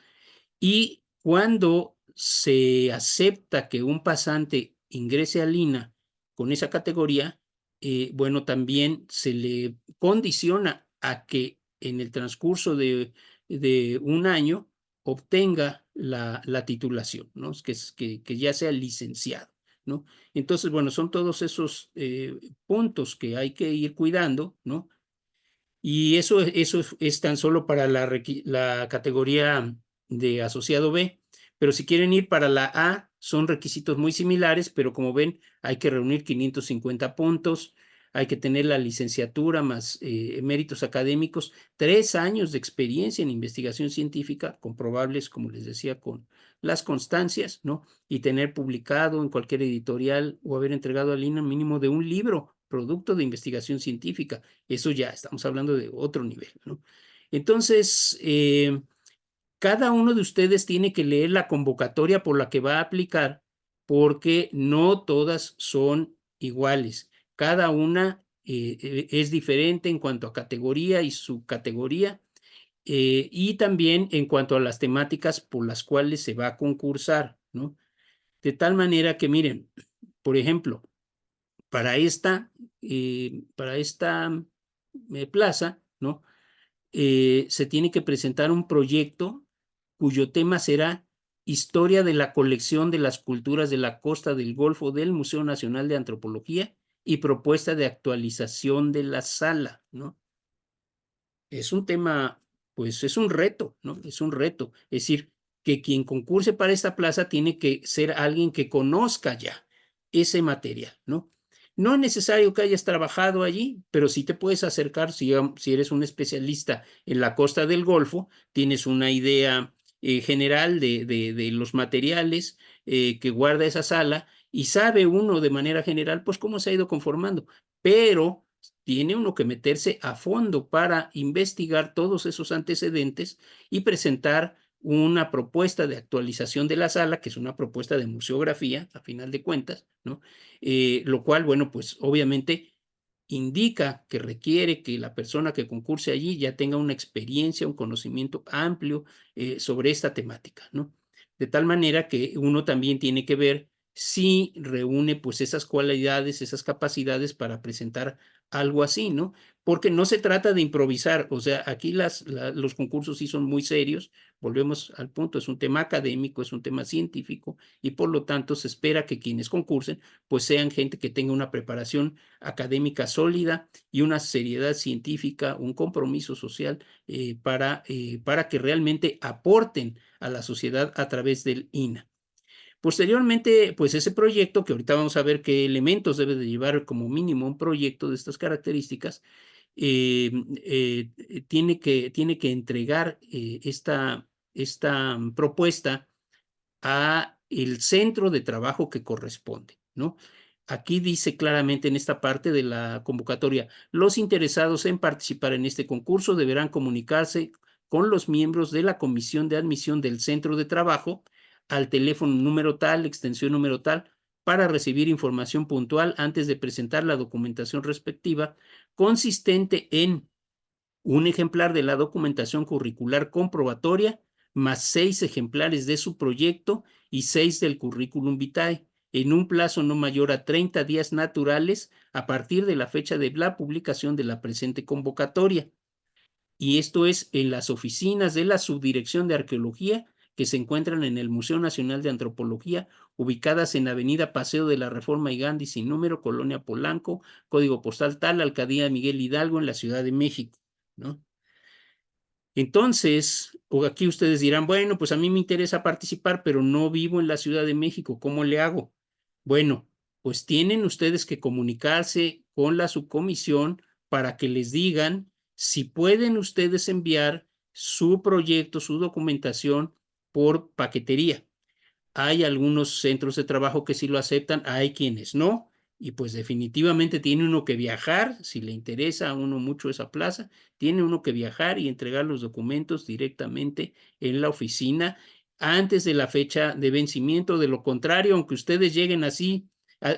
Speaker 1: Y cuando se acepta que un pasante ingrese al INAH con esa categoría, bueno, también se le condiciona a que en el transcurso de un año obtenga la titulación, ¿no? Que ya sea licenciado, ¿no? Entonces, bueno, son todos esos puntos que hay que ir cuidando, ¿no? Y eso es tan solo para la categoría de asociado B, pero si quieren ir para la A, son requisitos muy similares, pero como ven, hay que reunir 550 puntos, hay que tener la licenciatura más méritos académicos, 3 años de experiencia en investigación científica, comprobables, como les decía, con las constancias, ¿no? Y tener publicado en cualquier editorial o haber entregado al INAH mínimo de un libro, producto de investigación científica. Eso ya estamos hablando de otro nivel, ¿no? Entonces, cada uno de ustedes tiene que leer la convocatoria por la que va a aplicar, porque no todas son iguales. Cada una es diferente en cuanto a categoría y subcategoría, y también en cuanto a las temáticas por las cuales se va a concursar, ¿no? De tal manera que, miren, por ejemplo, para esta plaza, ¿no? Se tiene que presentar un proyecto cuyo tema será Historia de la colección de las culturas de la costa del Golfo del Museo Nacional de Antropología y propuesta de actualización de la sala, ¿no? Es un tema, pues es un reto, ¿no? Es un reto. Es decir, que quien concurse para esta plaza tiene que ser alguien que conozca ya ese material, ¿no? No es necesario que hayas trabajado allí, pero sí te puedes acercar si eres un especialista en la costa del Golfo, tienes una idea general de los materiales que guarda esa sala y sabe uno de manera general, pues cómo se ha ido conformando, pero tiene uno que meterse a fondo para investigar todos esos antecedentes y presentar una propuesta de actualización de la sala, que es una propuesta de museografía, a final de cuentas, ¿no? Lo cual, bueno, pues obviamente indica que requiere que la persona que concurse allí ya tenga una experiencia, un conocimiento amplio sobre esta temática, ¿no? De tal manera que uno también tiene que ver si reúne pues esas cualidades, esas capacidades para presentar algo así, ¿no? Porque no se trata de improvisar, o sea, aquí los concursos sí son muy serios, volvemos al punto, es un tema académico, es un tema científico y por lo tanto se espera que quienes concursen pues sean gente que tenga una preparación académica sólida y una seriedad científica, un compromiso social para que realmente aporten a la sociedad a través del INAH. Posteriormente, pues ese proyecto, que ahorita vamos a ver qué elementos debe de llevar como mínimo un proyecto de estas características, tiene que entregar esta propuesta a el centro de trabajo que corresponde, ¿no? Aquí dice claramente en esta parte de la convocatoria, los interesados en participar en este concurso deberán comunicarse con los miembros de la comisión de admisión del centro de trabajo al teléfono número tal, extensión número tal, para recibir información puntual antes de presentar la documentación respectiva, consistente en un ejemplar de la documentación curricular comprobatoria, más 6 ejemplares de su proyecto y 6 del currículum vitae, en un plazo no mayor a 30 días naturales a partir de la fecha de la publicación de la presente convocatoria. Y esto es en las oficinas de la Subdirección de Arqueología que se encuentran en el Museo Nacional de Antropología, ubicadas en Avenida Paseo de la Reforma y Gandhi sin número, Colonia Polanco, código postal tal, Alcaldía Miguel Hidalgo, en la Ciudad de México, ¿no? Entonces, aquí ustedes dirán, bueno, pues a mí me interesa participar, pero no vivo en la Ciudad de México, ¿cómo le hago? Bueno, pues tienen ustedes que comunicarse con la subcomisión para que les digan si pueden ustedes enviar su proyecto, su documentación por paquetería. Hay algunos centros de trabajo que sí lo aceptan, hay quienes no, y pues definitivamente tiene uno que viajar, si le interesa a uno mucho esa plaza, tiene uno que viajar y entregar los documentos directamente en la oficina antes de la fecha de vencimiento. De lo contrario, aunque ustedes lleguen así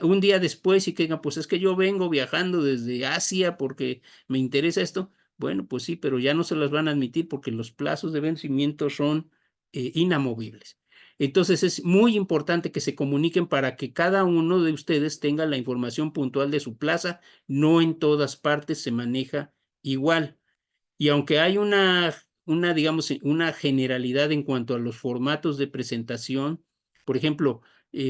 Speaker 1: un día después y que digan, pues es que yo vengo viajando desde Asia porque me interesa esto, bueno, pues sí, pero ya no se las van a admitir porque los plazos de vencimiento son inamovibles. Entonces es muy importante que se comuniquen para que cada uno de ustedes tenga la información puntual de su plaza. No en todas partes se maneja igual. Y aunque hay digamos, una generalidad en cuanto a los formatos de presentación, por ejemplo,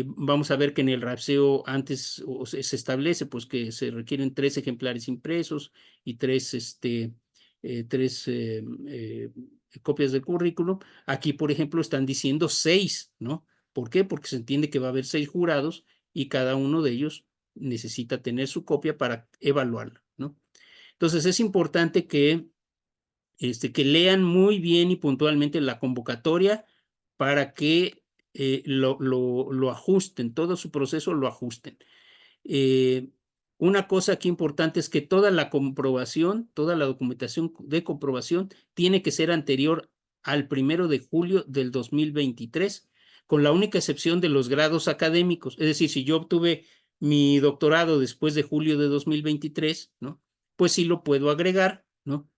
Speaker 1: vamos a ver que en el RAPSEO antes se establece pues que se requieren 3 ejemplares impresos y 3 copias del currículum. Aquí, por ejemplo, están diciendo 6, ¿no? ¿Por qué? Porque se entiende que va a haber 6 jurados y cada uno de ellos necesita tener su copia para evaluarla, ¿no? Entonces es importante que lean muy bien y puntualmente la convocatoria para que lo ajusten, todo su proceso lo ajusten. Una cosa aquí importante es que toda la comprobación, toda la documentación de comprobación tiene que ser anterior al 1 de julio del 2023, con la única excepción de los grados académicos. Es decir, si yo obtuve mi doctorado después de julio de 2023, ¿no? Pues sí lo puedo agregar, ¿no?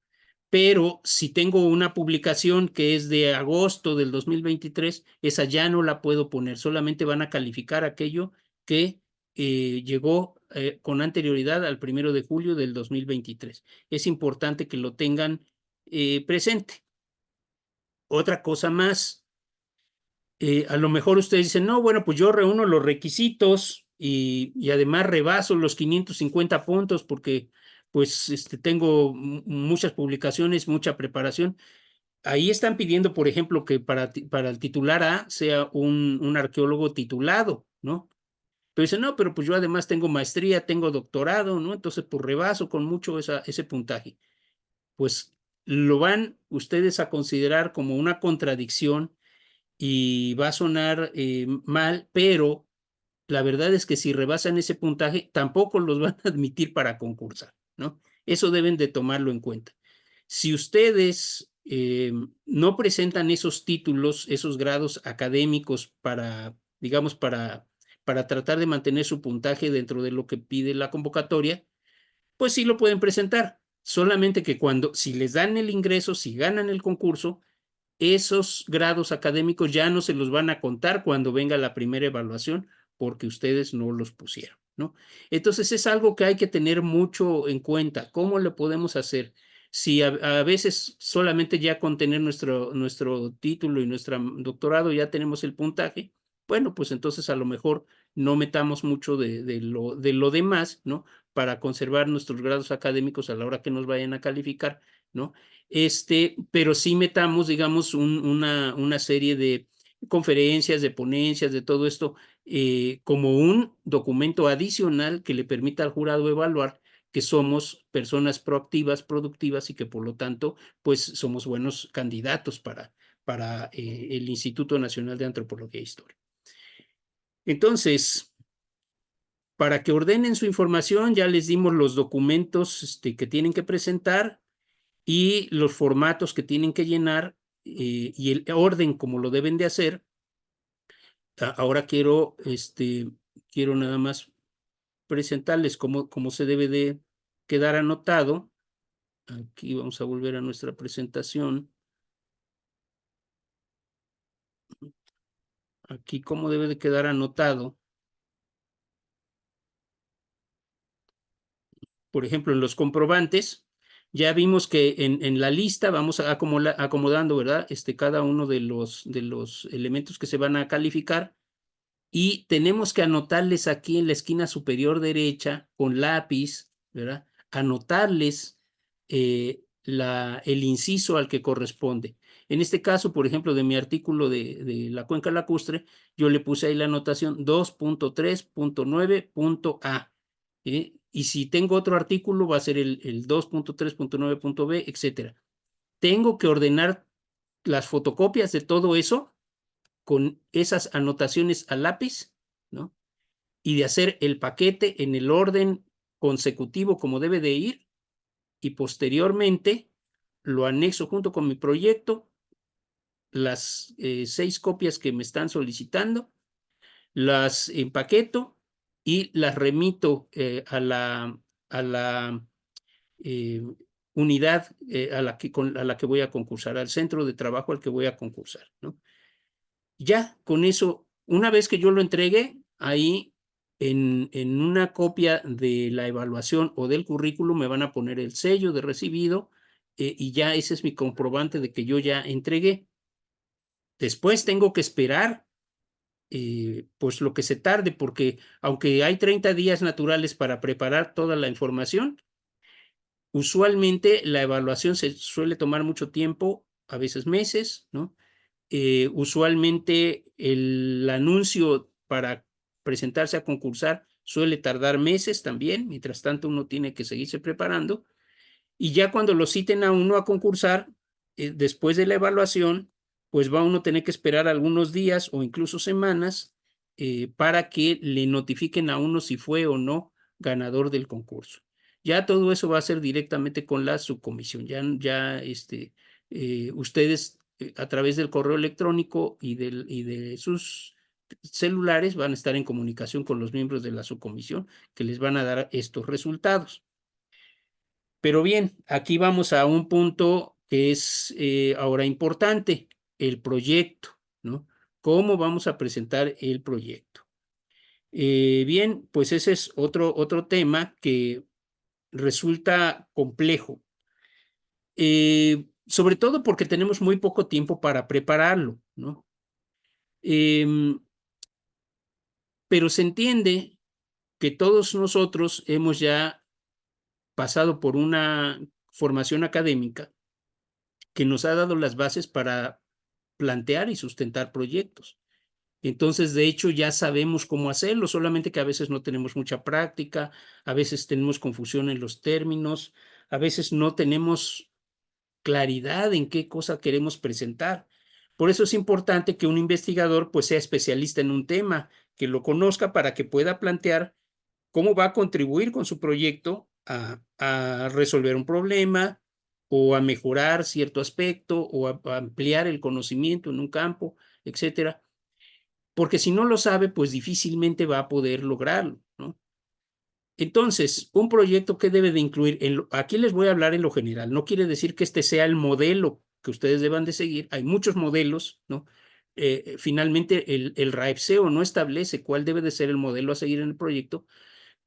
Speaker 1: Pero si tengo una publicación que es de agosto del 2023, esa ya no la puedo poner, solamente van a calificar aquello que llegó con anterioridad al 1 de julio del 2023. Es importante que lo tengan presente. Otra cosa más, a lo mejor ustedes dicen, no, bueno, pues yo reúno los requisitos y además rebaso los 550 puntos porque pues tengo muchas publicaciones, mucha preparación. Ahí están pidiendo, por ejemplo, que para el titular A sea un arqueólogo titulado, ¿no? Pero dicen, no, pero pues yo además tengo maestría, tengo doctorado, ¿no? Entonces, pues rebaso con mucho ese puntaje. Pues lo van ustedes a considerar como una contradicción y va a sonar mal, pero la verdad es que si rebasan ese puntaje, tampoco los van a admitir para concursar, ¿no? Eso deben de tomarlo en cuenta. Si ustedes no presentan esos títulos, esos grados académicos digamos, para tratar de mantener su puntaje dentro de lo que pide la convocatoria, pues sí lo pueden presentar. Solamente que si les dan el ingreso, si ganan el concurso, esos grados académicos ya no se los van a contar cuando venga la primera evaluación porque ustedes no los pusieron, ¿no? Entonces es algo que hay que tener mucho en cuenta. ¿Cómo le podemos hacer? Si a veces solamente ya con tener nuestro título y nuestro doctorado ya tenemos el puntaje, bueno, pues entonces a lo mejor no metamos mucho de lo demás, ¿no? Para conservar nuestros grados académicos a la hora que nos vayan a calificar, ¿no? Pero sí metamos, digamos, una serie de conferencias, de ponencias, de todo esto, como un documento adicional que le permita al jurado evaluar que somos personas proactivas, productivas y que por lo tanto, pues somos buenos candidatos para el Instituto Nacional de Antropología e Historia. Entonces, para que ordenen su información, ya les dimos los documentos que tienen que presentar y los formatos que tienen que llenar y el orden como lo deben de hacer. Ahora quiero nada más presentarles cómo se debe de quedar anotado. Aquí vamos a volver a nuestra presentación. Aquí cómo debe de quedar anotado. Por ejemplo, en los comprobantes, ya vimos que en la lista vamos acomodando, ¿verdad? Cada uno de los elementos que se van a calificar y tenemos que anotarles aquí en la esquina superior derecha con lápiz, ¿verdad? Anotarles el inciso al que corresponde. En este caso, por ejemplo, de mi artículo de la cuenca lacustre, yo le puse ahí la anotación 2.3.9.a. y si tengo otro artículo va a ser el 2.3.9.b, etcétera. Tengo que ordenar las fotocopias de todo eso con esas anotaciones a lápiz, ¿no? Y de hacer el paquete en el orden consecutivo como debe de ir, y posteriormente lo anexo junto con mi proyecto, las 6 copias que me están solicitando, las empaqueto y las remito a la unidad a la que voy a concursar, al centro de trabajo al que voy a concursar, ¿no? Ya con eso, una vez que yo lo entregue, ahí en una copia de la evaluación o del currículum me van a poner el sello de recibido y ya ese es mi comprobante de que yo ya entregué. Después tengo que esperar pues lo que se tarde, porque aunque hay 30 días naturales para preparar toda la información, usualmente la evaluación se suele tomar mucho tiempo, a veces meses, ¿no? Usualmente el anuncio para presentarse a concursar suele tardar meses también, mientras tanto uno tiene que seguirse preparando, y ya cuando lo citen a uno a concursar, después de la evaluación, pues va uno a tener que esperar algunos días o incluso semanas para que le notifiquen a uno si fue o no ganador del concurso. Ya todo eso va a ser directamente con la subcomisión. Ya ustedes a través del correo electrónico y de sus celulares van a estar en comunicación con los miembros de la subcomisión que les van a dar estos resultados. Pero bien, aquí vamos a un punto que es ahora importante, el proyecto, ¿no? ¿Cómo vamos a presentar el proyecto? Bien, pues ese es otro tema que resulta complejo, sobre todo porque tenemos muy poco tiempo para prepararlo, ¿no? Pero se entiende que todos nosotros hemos ya pasado por una formación académica que nos ha dado las bases para plantear y sustentar proyectos. Entonces, de hecho, ya sabemos cómo hacerlo, solamente que a veces no tenemos mucha práctica, a veces tenemos confusión en los términos, a veces no tenemos claridad en qué cosa queremos presentar. Por eso es importante que un investigador pues sea especialista en un tema, que lo conozca para que pueda plantear cómo va a contribuir con su proyecto a resolver un problema o a mejorar cierto aspecto o a ampliar el conocimiento en un campo, etcétera. Porque si no lo sabe, pues difícilmente va a poder lograrlo, ¿no? Entonces, un proyecto que debe de incluir, aquí les voy a hablar en lo general, no quiere decir que este sea el modelo que ustedes deban de seguir, hay muchos modelos, ¿no? Finalmente, el RAEPSEO no establece cuál debe de ser el modelo a seguir en el proyecto,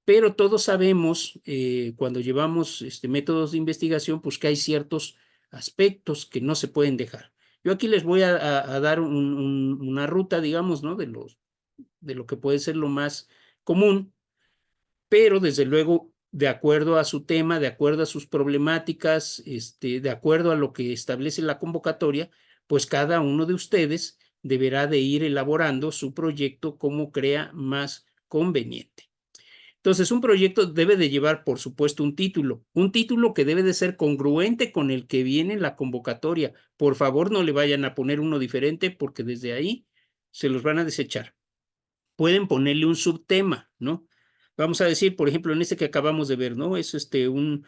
Speaker 1: pero todos sabemos, cuando llevamos métodos de investigación, pues que hay ciertos aspectos que no se pueden dejar. Yo aquí les voy a dar una ruta, digamos, ¿no? De lo que puede ser lo más común, pero desde luego, de acuerdo a su tema, de acuerdo a sus problemáticas, de acuerdo a lo que establece la convocatoria, pues cada uno de ustedes deberá de ir elaborando su proyecto como crea más conveniente. Entonces, un proyecto debe de llevar, por supuesto, un título que debe de ser congruente con el que viene en la convocatoria. Por favor, no le vayan a poner uno diferente porque desde ahí se los van a desechar. Pueden ponerle un subtema, ¿no? Vamos a decir, por ejemplo, en este que acabamos de ver, ¿no? Es un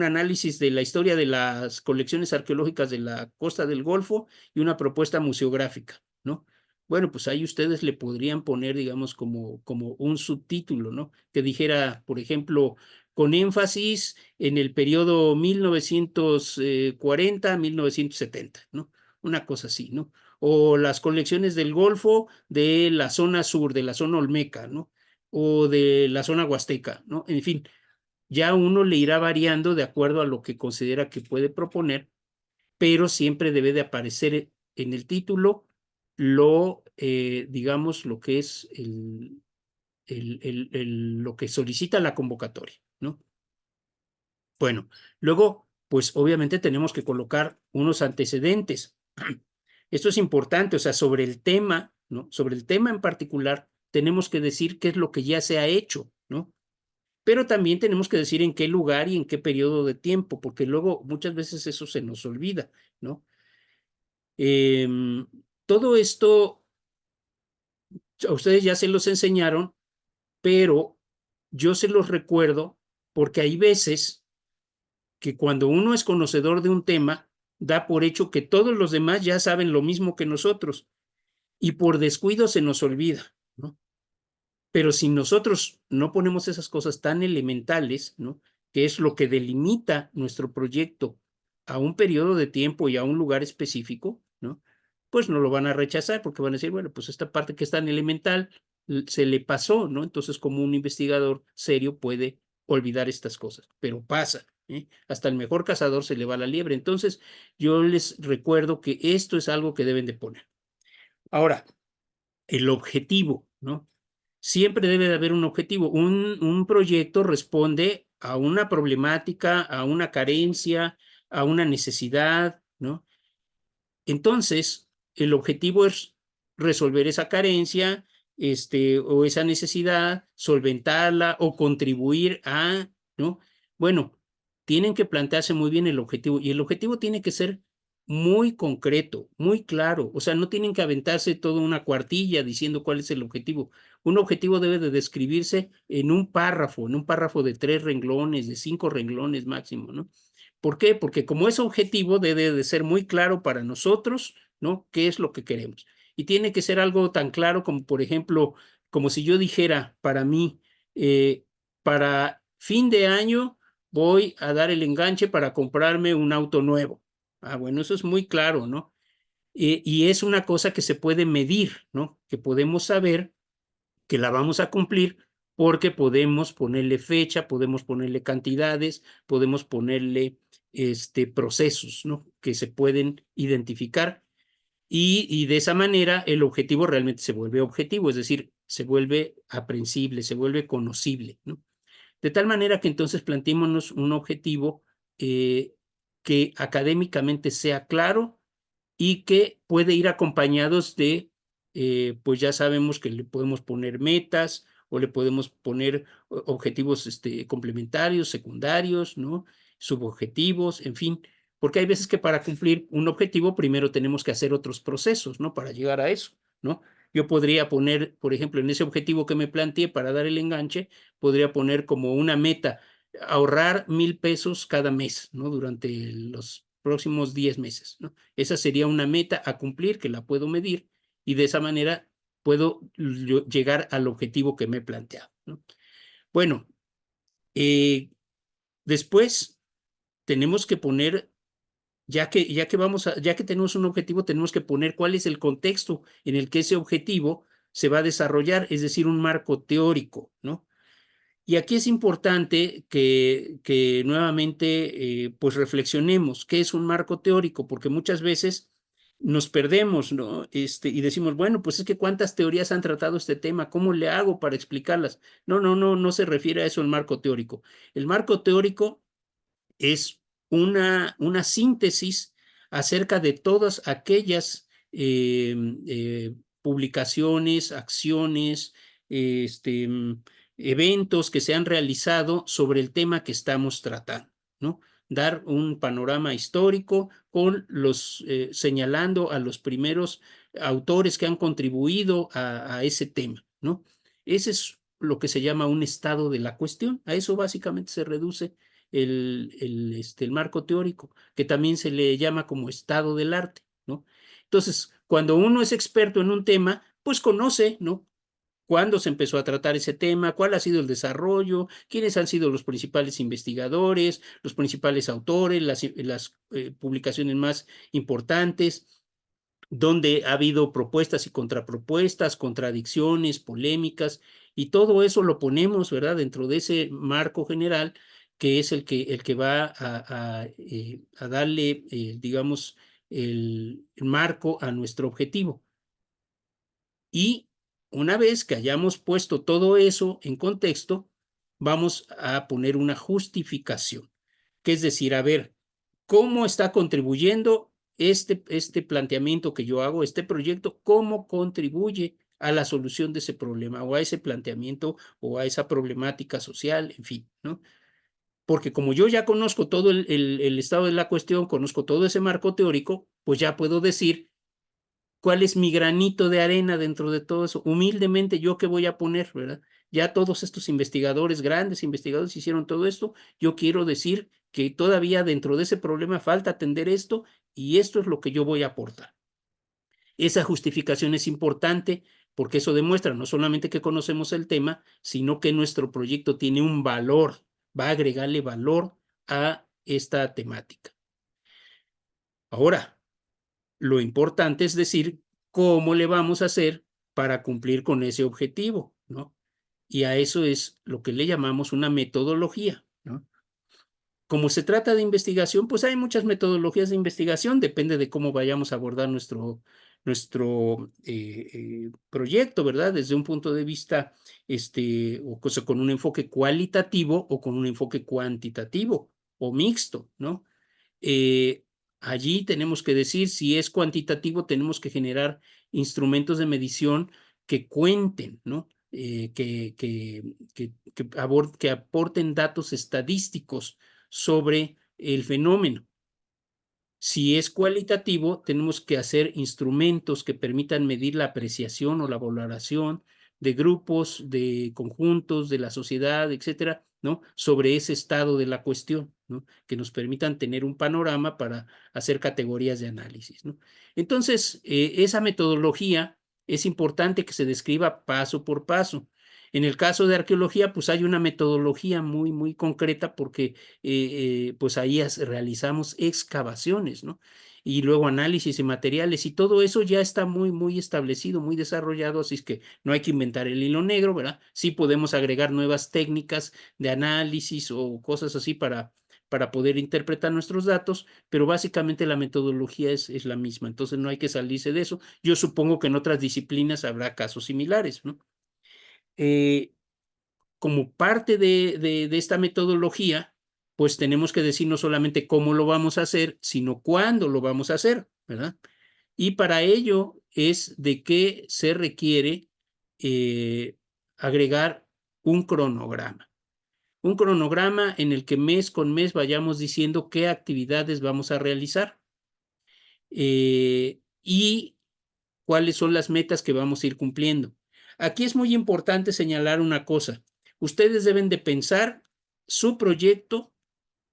Speaker 1: análisis de la historia de las colecciones arqueológicas de la costa del Golfo y una propuesta museográfica, ¿no? Bueno, pues ahí ustedes le podrían poner, digamos, como un subtítulo, ¿no? Que dijera, por ejemplo, con énfasis en el periodo 1940-1970, ¿no? Una cosa así, ¿no? O las colecciones del Golfo de la zona sur, de la zona olmeca, ¿no? O de la zona huasteca, ¿no? En fin, ya uno le irá variando de acuerdo a lo que considera que puede proponer, pero siempre debe de aparecer en el título digamos, lo que es lo que solicita la convocatoria, ¿no? Bueno, luego, pues obviamente tenemos que colocar unos antecedentes. Esto es importante, o sea, sobre el tema, ¿no? Sobre el tema en particular, tenemos que decir qué es lo que ya se ha hecho, ¿no? pero también tenemos que decir en qué lugar y en qué periodo de tiempo, porque luego muchas veces eso se nos olvida, ¿no? Todo esto a ustedes ya se los enseñaron, pero yo se los recuerdo porque hay veces que cuando uno es conocedor de un tema, da por hecho que todos los demás ya saben lo mismo que nosotros y por descuido se nos olvida, ¿no? Pero si nosotros no ponemos esas cosas tan elementales, ¿no? Que es lo que delimita nuestro proyecto a un periodo de tiempo y a un lugar específico, ¿no? Pues no lo van a rechazar porque van a decir, bueno, pues esta parte que es tan elemental se le pasó, ¿no? Entonces, como un investigador serio puede olvidar estas cosas, pero pasa, ¿eh? Hasta el mejor cazador se le va la liebre. Entonces, yo les recuerdo que esto es algo que deben de poner. Ahora, el objetivo, ¿no? Siempre debe de haber un objetivo. Un proyecto responde a una problemática, a una carencia, a una necesidad, ¿no? Entonces, el objetivo es resolver esa carencia, o esa necesidad, solventarla o contribuir a, ¿no? Bueno, tienen que plantearse muy bien el objetivo y el objetivo tiene que ser muy concreto, muy claro. O sea, no tienen que aventarse toda una cuartilla diciendo cuál es el objetivo. Un objetivo debe de describirse en un párrafo de 3 renglones, de 5 renglones máximo, ¿no? ¿Por qué? Porque como es objetivo, debe de ser muy claro para nosotros, ¿no? ¿Qué es lo que queremos? Y tiene que ser algo tan claro como, por ejemplo, como si yo dijera para mí, para fin de año voy a dar el enganche para comprarme un auto nuevo. Ah, bueno, eso es muy claro, ¿no? Y es una cosa que se puede medir, ¿no? Que podemos saber que la vamos a cumplir porque podemos ponerle fecha, podemos ponerle cantidades, podemos ponerle procesos, ¿no? Que se pueden identificar y de esa manera el objetivo realmente se vuelve objetivo, es decir, se vuelve aprensible, se vuelve conocible, ¿no? De tal manera que entonces planteémonos un objetivo que académicamente sea claro y que puede ir acompañados de, pues ya sabemos que le podemos poner metas o le podemos poner objetivos complementarios, secundarios, ¿no? Subobjetivos, en fin, porque hay veces que para cumplir un objetivo primero tenemos que hacer otros procesos, ¿no? Para llegar a eso, ¿no? Yo podría poner, por ejemplo, en ese objetivo que me planteé para dar el enganche, podría poner como una meta ahorrar 1,000 pesos cada mes, ¿no? Durante los próximos 10 meses, ¿no? Esa sería una meta a cumplir que la puedo medir y de esa manera puedo llegar al objetivo que me he planteado, ¿no? Bueno, después tenemos que poner, ya que tenemos un objetivo, tenemos que poner cuál es el contexto en el que ese objetivo se va a desarrollar, es decir, un marco teórico, ¿no? Y aquí es importante que nuevamente pues reflexionemos qué es un marco teórico, porque muchas veces nos perdemos, ¿no? Y decimos, bueno, pues es que cuántas teorías han tratado este tema, ¿cómo le hago para explicarlas? No se refiere a eso el marco teórico. El marco teórico es una síntesis acerca de todas aquellas publicaciones, acciones, eventos que se han realizado sobre el tema que estamos tratando, ¿no? Dar un panorama histórico con señalando a los primeros autores que han contribuido a ese tema, ¿no? Ese es lo que se llama un estado de la cuestión. A eso básicamente se reduce el marco teórico, que también se le llama como estado del arte, ¿no? Entonces, cuando uno es experto en un tema, pues conoce, ¿no? Cuándo se empezó a tratar ese tema, cuál ha sido el desarrollo, quiénes han sido los principales investigadores, los principales autores, las publicaciones más importantes, donde ha habido propuestas y contrapropuestas, contradicciones, polémicas, y todo eso lo ponemos, ¿verdad?, dentro de ese marco general que es el que va a darle, digamos, el marco a nuestro objetivo. Y una vez que hayamos puesto todo eso en contexto, vamos a poner una justificación, que es decir, a ver, ¿cómo está contribuyendo este planteamiento que yo hago, este proyecto, cómo contribuye a la solución de ese problema o a ese planteamiento o a esa problemática social, en fin, ¿no? Porque como yo ya conozco todo el estado de la cuestión, conozco todo ese marco teórico, pues ya puedo decir cuál es mi granito de arena dentro de todo eso. Humildemente, ¿yo qué voy a poner, verdad? Ya todos estos investigadores, grandes investigadores, hicieron todo esto. Yo quiero decir que todavía dentro de ese problema falta atender esto y esto es lo que yo voy a aportar. Esa justificación es importante porque eso demuestra no solamente que conocemos el tema, sino que nuestro proyecto tiene un valor, va a agregarle valor a esta temática. Ahora, lo importante es decir cómo le vamos a hacer para cumplir con ese objetivo, ¿no? Y a eso es lo que le llamamos una metodología, ¿no? Como se trata de investigación, pues hay muchas metodologías de investigación, depende de cómo vayamos a abordar nuestro proyecto, ¿verdad? Desde un punto de vista, o cosa, con un enfoque cualitativo o con un enfoque cuantitativo o mixto, ¿no? Allí tenemos que decir, si es cuantitativo, tenemos que generar instrumentos de medición que cuenten, ¿no? Que aporten datos estadísticos sobre el fenómeno. Si es cualitativo, tenemos que hacer instrumentos que permitan medir la apreciación o la valoración de grupos, de conjuntos, de la sociedad, etcétera, ¿no? Sobre ese estado de la cuestión, ¿no? Que nos permitan tener un panorama para hacer categorías de análisis, ¿no? Entonces, esa metodología es importante que se describa paso por paso. En el caso de arqueología, pues hay una metodología muy, muy concreta porque pues ahí realizamos excavaciones, ¿no? Y luego análisis de materiales y todo eso ya está muy, muy establecido, muy desarrollado, así es que no hay que inventar el hilo negro, ¿verdad? Sí podemos agregar nuevas técnicas de análisis o cosas así para poder interpretar nuestros datos, pero básicamente la metodología es la misma, entonces no hay que salirse de eso. Yo supongo que en otras disciplinas habrá casos similares, ¿no? Como parte de esta metodología, pues tenemos que decir no solamente cómo lo vamos a hacer, sino cuándo lo vamos a hacer, ¿verdad? Y para ello es de que se requiere agregar un cronograma. Un cronograma en el que mes con mes vayamos diciendo qué actividades vamos a realizar y cuáles son las metas que vamos a ir cumpliendo. Aquí es muy importante señalar una cosa. Ustedes deben de pensar su proyecto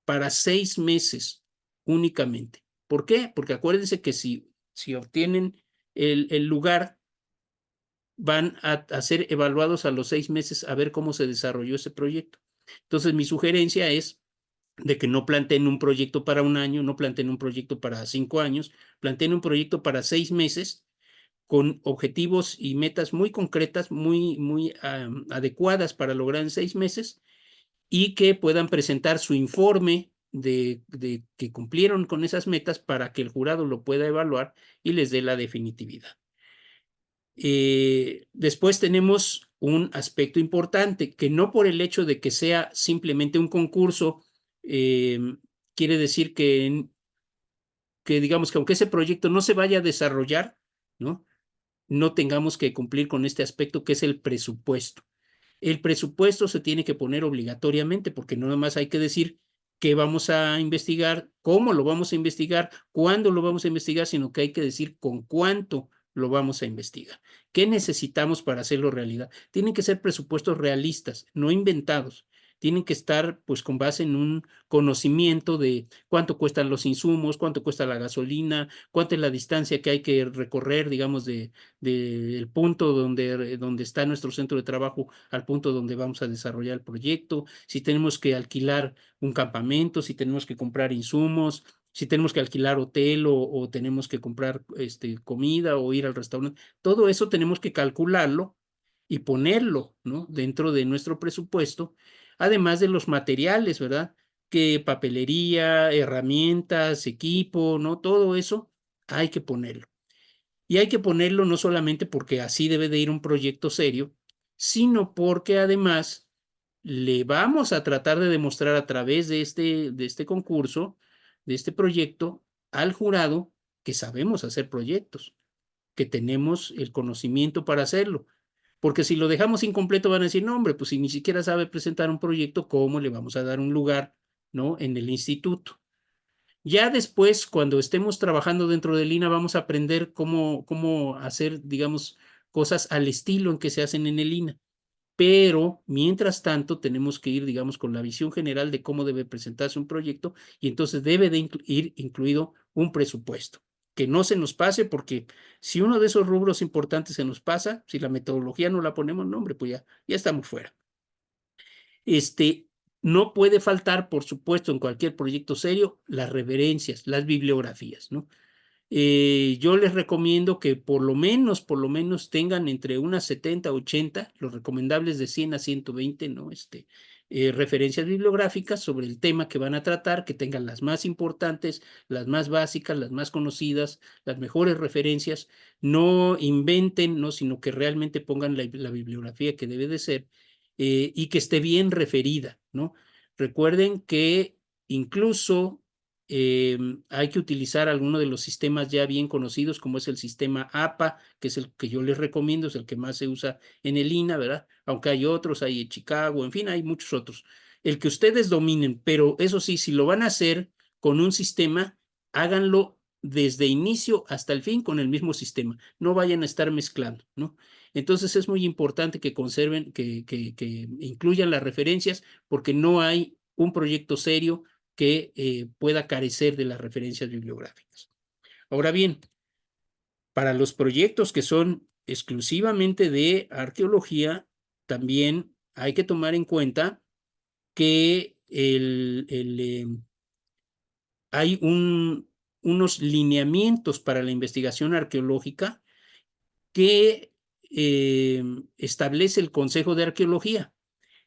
Speaker 1: para 6 meses únicamente. ¿Por qué? Porque acuérdense que si obtienen el lugar, van a ser evaluados a los 6 meses a ver cómo se desarrolló ese proyecto. Entonces, mi sugerencia es de que no planteen un proyecto para un año, no planteen un proyecto para 5 años, planteen un proyecto para 6 meses con objetivos y metas muy concretas, muy, muy adecuadas para lograr en 6 meses y que puedan presentar su informe de que cumplieron con esas metas para que el jurado lo pueda evaluar y les dé la definitividad. Después tenemos un aspecto importante, que no por el hecho de que sea simplemente un concurso, quiere decir que digamos que aunque ese proyecto no se vaya a desarrollar, ¿no? No tengamos que cumplir con este aspecto que es el presupuesto. El presupuesto se tiene que poner obligatoriamente porque no nada más hay que decir qué vamos a investigar, cómo lo vamos a investigar, cuándo lo vamos a investigar, sino que hay que decir con cuánto lo vamos a investigar. ¿Qué necesitamos para hacerlo realidad? Tienen que ser presupuestos realistas, no inventados. Tienen que estar pues con base en un conocimiento de cuánto cuestan los insumos, cuánto cuesta la gasolina, cuánto es la distancia que hay que recorrer, digamos, del punto donde está nuestro centro de trabajo al punto donde vamos a desarrollar el proyecto, si tenemos que alquilar un campamento, si tenemos que comprar insumos, si tenemos que alquilar hotel o tenemos que comprar comida o ir al restaurante. Todo eso tenemos que calcularlo y ponerlo, ¿no? Dentro de nuestro presupuesto, además de los materiales, ¿verdad? Que papelería, herramientas, equipo, ¿no? Todo eso hay que ponerlo. Y hay que ponerlo no solamente porque así debe de ir un proyecto serio, sino porque además le vamos a tratar de demostrar a través de este concurso, de este proyecto, al jurado que sabemos hacer proyectos, que tenemos el conocimiento para hacerlo. Porque si lo dejamos incompleto van a decir, no, hombre, pues si ni siquiera sabe presentar un proyecto, ¿cómo le vamos a dar un lugar, ¿no?, en el instituto? Ya después, cuando estemos trabajando dentro del INAH, vamos a aprender cómo hacer, digamos, cosas al estilo en que se hacen en el INAH. Pero, mientras tanto, tenemos que ir, digamos, con la visión general de cómo debe presentarse un proyecto y entonces debe de ir incluido un presupuesto. Que no se nos pase, porque si uno de esos rubros importantes se nos pasa, si la metodología no la ponemos, no, hombre, pues ya estamos fuera. No puede faltar, por supuesto, en cualquier proyecto serio, las referencias, las bibliografías, ¿no? Yo les recomiendo que por lo menos tengan entre unas 70, 80, los recomendables de 100 a 120, ¿no? Referencias bibliográficas sobre el tema que van a tratar, que tengan las más importantes, las más básicas, las más conocidas, las mejores referencias. No inventen, ¿no?, sino que realmente pongan la bibliografía que debe de ser, y que esté bien referida, ¿no? Recuerden que incluso hay que utilizar alguno de los sistemas ya bien conocidos, como es el sistema APA, que es el que yo les recomiendo, es el que más se usa en el INAH, ¿verdad? Aunque hay otros, hay en Chicago, en fin, hay muchos otros. El que ustedes dominen, pero eso sí, si lo van a hacer con un sistema, háganlo desde inicio hasta el fin con el mismo sistema. No vayan a estar mezclando, ¿no? Entonces es muy importante que conserven, que incluyan las referencias, porque no hay un proyecto serio que pueda carecer de las referencias bibliográficas. Ahora bien, para los proyectos que son exclusivamente de arqueología, también hay que tomar en cuenta que hay unos lineamientos para la investigación arqueológica que establece el Consejo de Arqueología.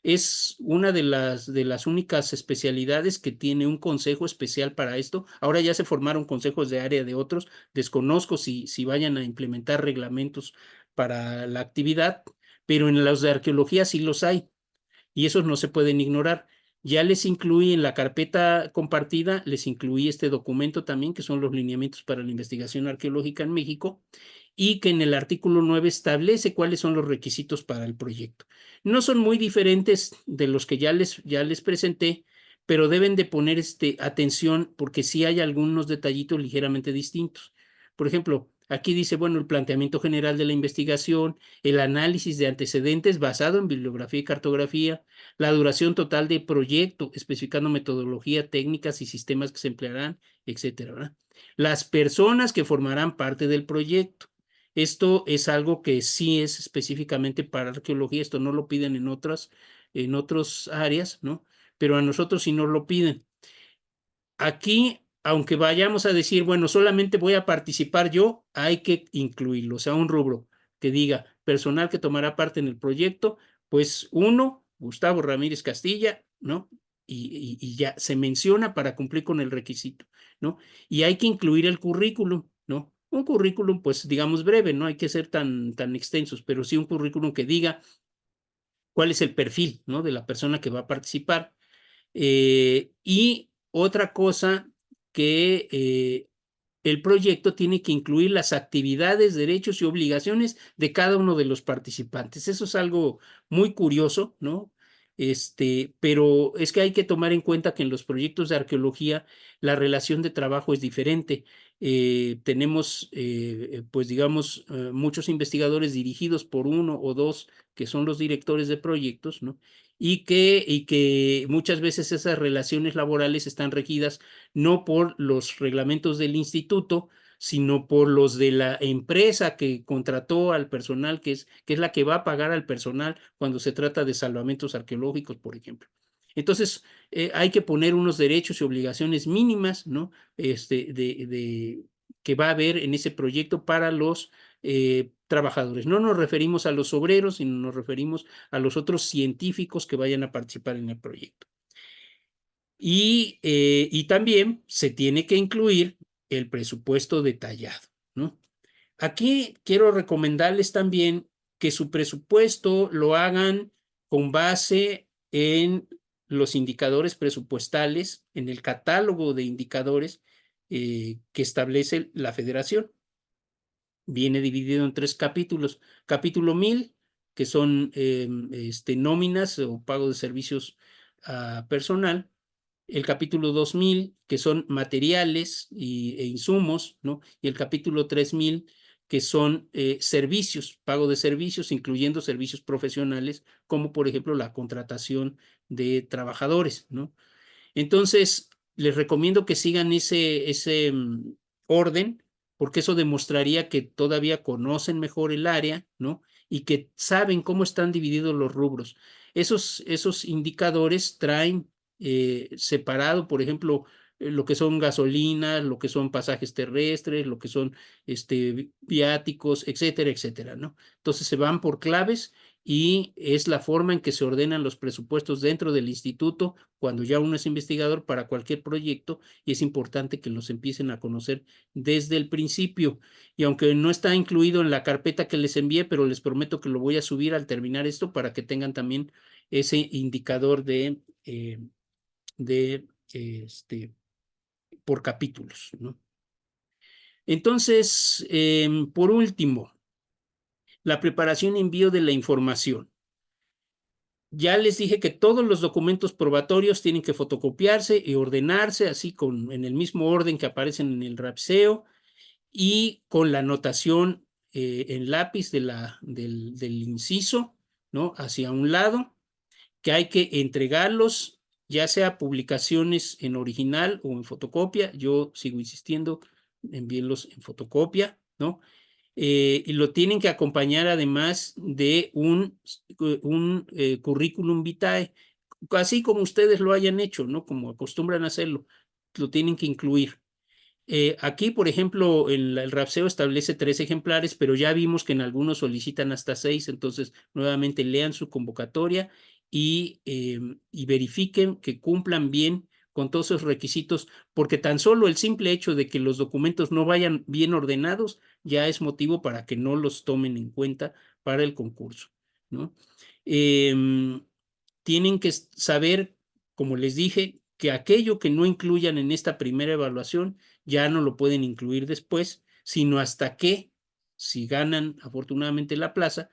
Speaker 1: Es una de las únicas especialidades que tiene un consejo especial para esto. Ahora ya se formaron consejos de área de otros. Desconozco si vayan a implementar reglamentos para la actividad, pero en los de arqueología sí los hay y esos no se pueden ignorar. Ya les incluí en la carpeta compartida, les incluí este documento también, que son los lineamientos para la investigación arqueológica en México, y que en el artículo 9 establece cuáles son los requisitos para el proyecto. No son muy diferentes de los que ya les presenté, pero deben de poner atención porque sí hay algunos detallitos ligeramente distintos. Por ejemplo, aquí dice, bueno, el planteamiento general de la investigación, el análisis de antecedentes basado en bibliografía y cartografía, la duración total del proyecto, especificando metodología, técnicas y sistemas que se emplearán, etcétera, ¿verdad? Las personas que formarán parte del proyecto. Esto es algo que sí es específicamente para arqueología, esto no lo piden en otras áreas, ¿no? Pero a nosotros sí nos lo piden. Aquí, aunque vayamos a decir, bueno, solamente voy a participar yo, hay que incluirlo, o sea, un rubro que diga personal que tomará parte en el proyecto, pues uno, Gustavo Ramírez Castilla, ¿no? Y ya se menciona para cumplir con el requisito, ¿no? Y hay que incluir el currículum, ¿no? Un currículum, pues digamos breve, no hay que ser tan extensos, pero sí un currículum que diga cuál es el perfil, ¿no?, de la persona que va a participar. Y otra cosa que el proyecto tiene que incluir las actividades, derechos y obligaciones de cada uno de los participantes. Eso es algo muy curioso, ¿no? Pero es que hay que tomar en cuenta que en los proyectos de arqueología la relación de trabajo es diferente. Tenemos, pues digamos, muchos investigadores dirigidos por uno o dos que son los directores de proyectos, ¿no? Y que muchas veces esas relaciones laborales están regidas no por los reglamentos del instituto, sino por los de la empresa que contrató al personal, que es la que va a pagar al personal cuando se trata de salvamentos arqueológicos, por ejemplo. Entonces, hay que poner unos derechos y obligaciones mínimas, ¿no? Que va a haber en ese proyecto para los trabajadores. No nos referimos a los obreros, sino nos referimos a los otros científicos que vayan a participar en el proyecto. Y también se tiene que incluir el presupuesto detallado, ¿no? Aquí quiero recomendarles también que su presupuesto lo hagan con base en los indicadores presupuestales, en el catálogo de indicadores que establece la Federación. viene dividido en 3 capítulos. Capítulo 1000, que son nóminas o pago de servicios a personal. El capítulo 2000, que son materiales e insumos, ¿no? Y el capítulo 3000, que son servicios, pago de servicios, incluyendo servicios profesionales, como por ejemplo la contratación de trabajadores, ¿no? Entonces, les recomiendo que sigan ese orden, porque eso demostraría que todavía conocen mejor el área, ¿no? Y que saben cómo están divididos los rubros. Esos indicadores traen separado, por ejemplo, lo que son gasolinas, lo que son pasajes terrestres, lo que son viáticos, etcétera, etcétera, ¿no? Entonces se van por claves y es la forma en que se ordenan los presupuestos dentro del instituto cuando ya uno es investigador para cualquier proyecto, y es importante que los empiecen a conocer desde el principio. Y aunque no está incluido en la carpeta que les envié, pero les prometo que lo voy a subir al terminar esto para que tengan también ese indicador de por capítulos, ¿no? Entonces, por último, la preparación y envío de la información. Ya les dije que todos los documentos probatorios tienen que fotocopiarse y ordenarse, así en el mismo orden que aparecen en el RAPSEO y con la anotación en lápiz del inciso, ¿no? Hacia un lado, que hay que entregarlos, ya sea publicaciones en original o en fotocopia. Yo sigo insistiendo, envíenlos en fotocopia, ¿no? Y lo tienen que acompañar además de un currículum vitae, así como ustedes lo hayan hecho, ¿no? Como acostumbran a hacerlo, lo tienen que incluir. Aquí, por ejemplo, el RAPSEO establece 3 ejemplares, pero ya vimos que en algunos solicitan hasta 6, entonces nuevamente lean su convocatoria y verifiquen que cumplan bien con todos esos requisitos, porque tan solo el simple hecho de que los documentos no vayan bien ordenados ya es motivo para que no los tomen en cuenta para el concurso, ¿no? Tienen que saber, como les dije, que aquello que no incluyan en esta primera evaluación ya no lo pueden incluir después, sino hasta que, si ganan afortunadamente la plaza,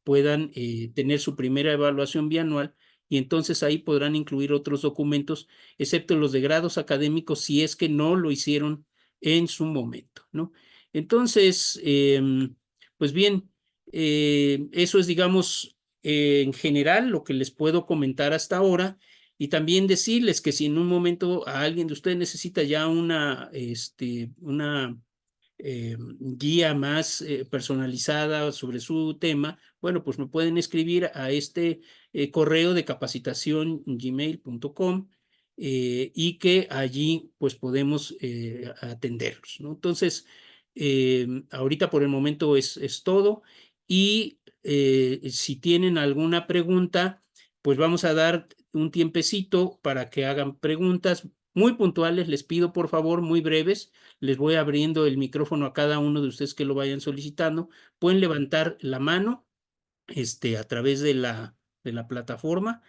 Speaker 1: puedan tener su primera evaluación bianual, y entonces ahí podrán incluir otros documentos, excepto los de grados académicos, si es que no lo hicieron en su momento, ¿no? Entonces, pues bien, eso es, digamos, en general lo que les puedo comentar hasta ahora. Y también decirles que si en un momento a alguien de ustedes necesita ya una guía más personalizada sobre su tema, bueno, pues me pueden escribir a este correo de capacitación@gmail.com, y que allí pues podemos atenderlos, ¿no? Entonces, ahorita por el momento es todo, y si tienen alguna pregunta, pues vamos a dar un tiempecito para que hagan preguntas muy puntuales. Les pido por favor muy breves. Les voy abriendo el micrófono a cada uno de ustedes que lo vayan solicitando. Pueden levantar la mano a través de la plataforma,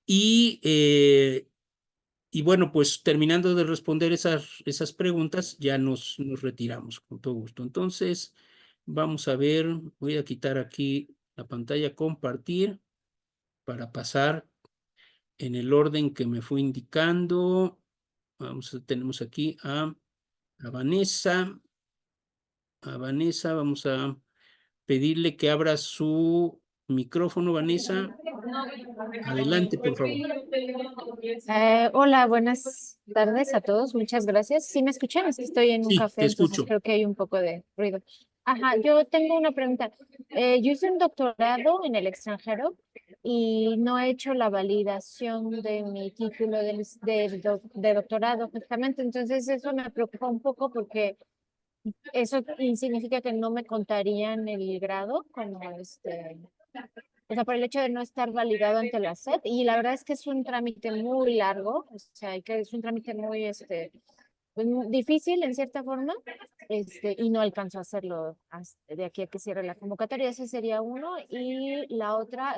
Speaker 1: y bueno, pues terminando de responder esas preguntas, ya nos retiramos con todo gusto. Entonces, vamos a ver, voy a quitar aquí la pantalla compartir para pasar en el orden que me fue indicando. Tenemos aquí a Vanessa. A Vanessa, vamos a pedirle que abra su micrófono. Vanessa, adelante, por favor.
Speaker 2: Hola, buenas tardes a todos. Muchas gracias. ¿Sí me escuchan? Es que estoy en un
Speaker 1: Sí,
Speaker 2: café,
Speaker 1: te
Speaker 2: entonces
Speaker 1: escucho.
Speaker 2: creo que hay un poco de ruido. Ajá, yo tengo una pregunta. Yo hice un doctorado en el extranjero y no he hecho la validación de mi título de doctorado, justamente. Entonces eso me preocupa un poco porque eso significa que no me contarían el grado como o sea, por el hecho de no estar validado ante la SEP. Y la verdad es que es un trámite muy largo, o sea, que es un trámite muy pues, difícil en cierta forma, y no alcanzo a hacerlo de aquí a que cierre la convocatoria. Ese sería uno. Y la otra,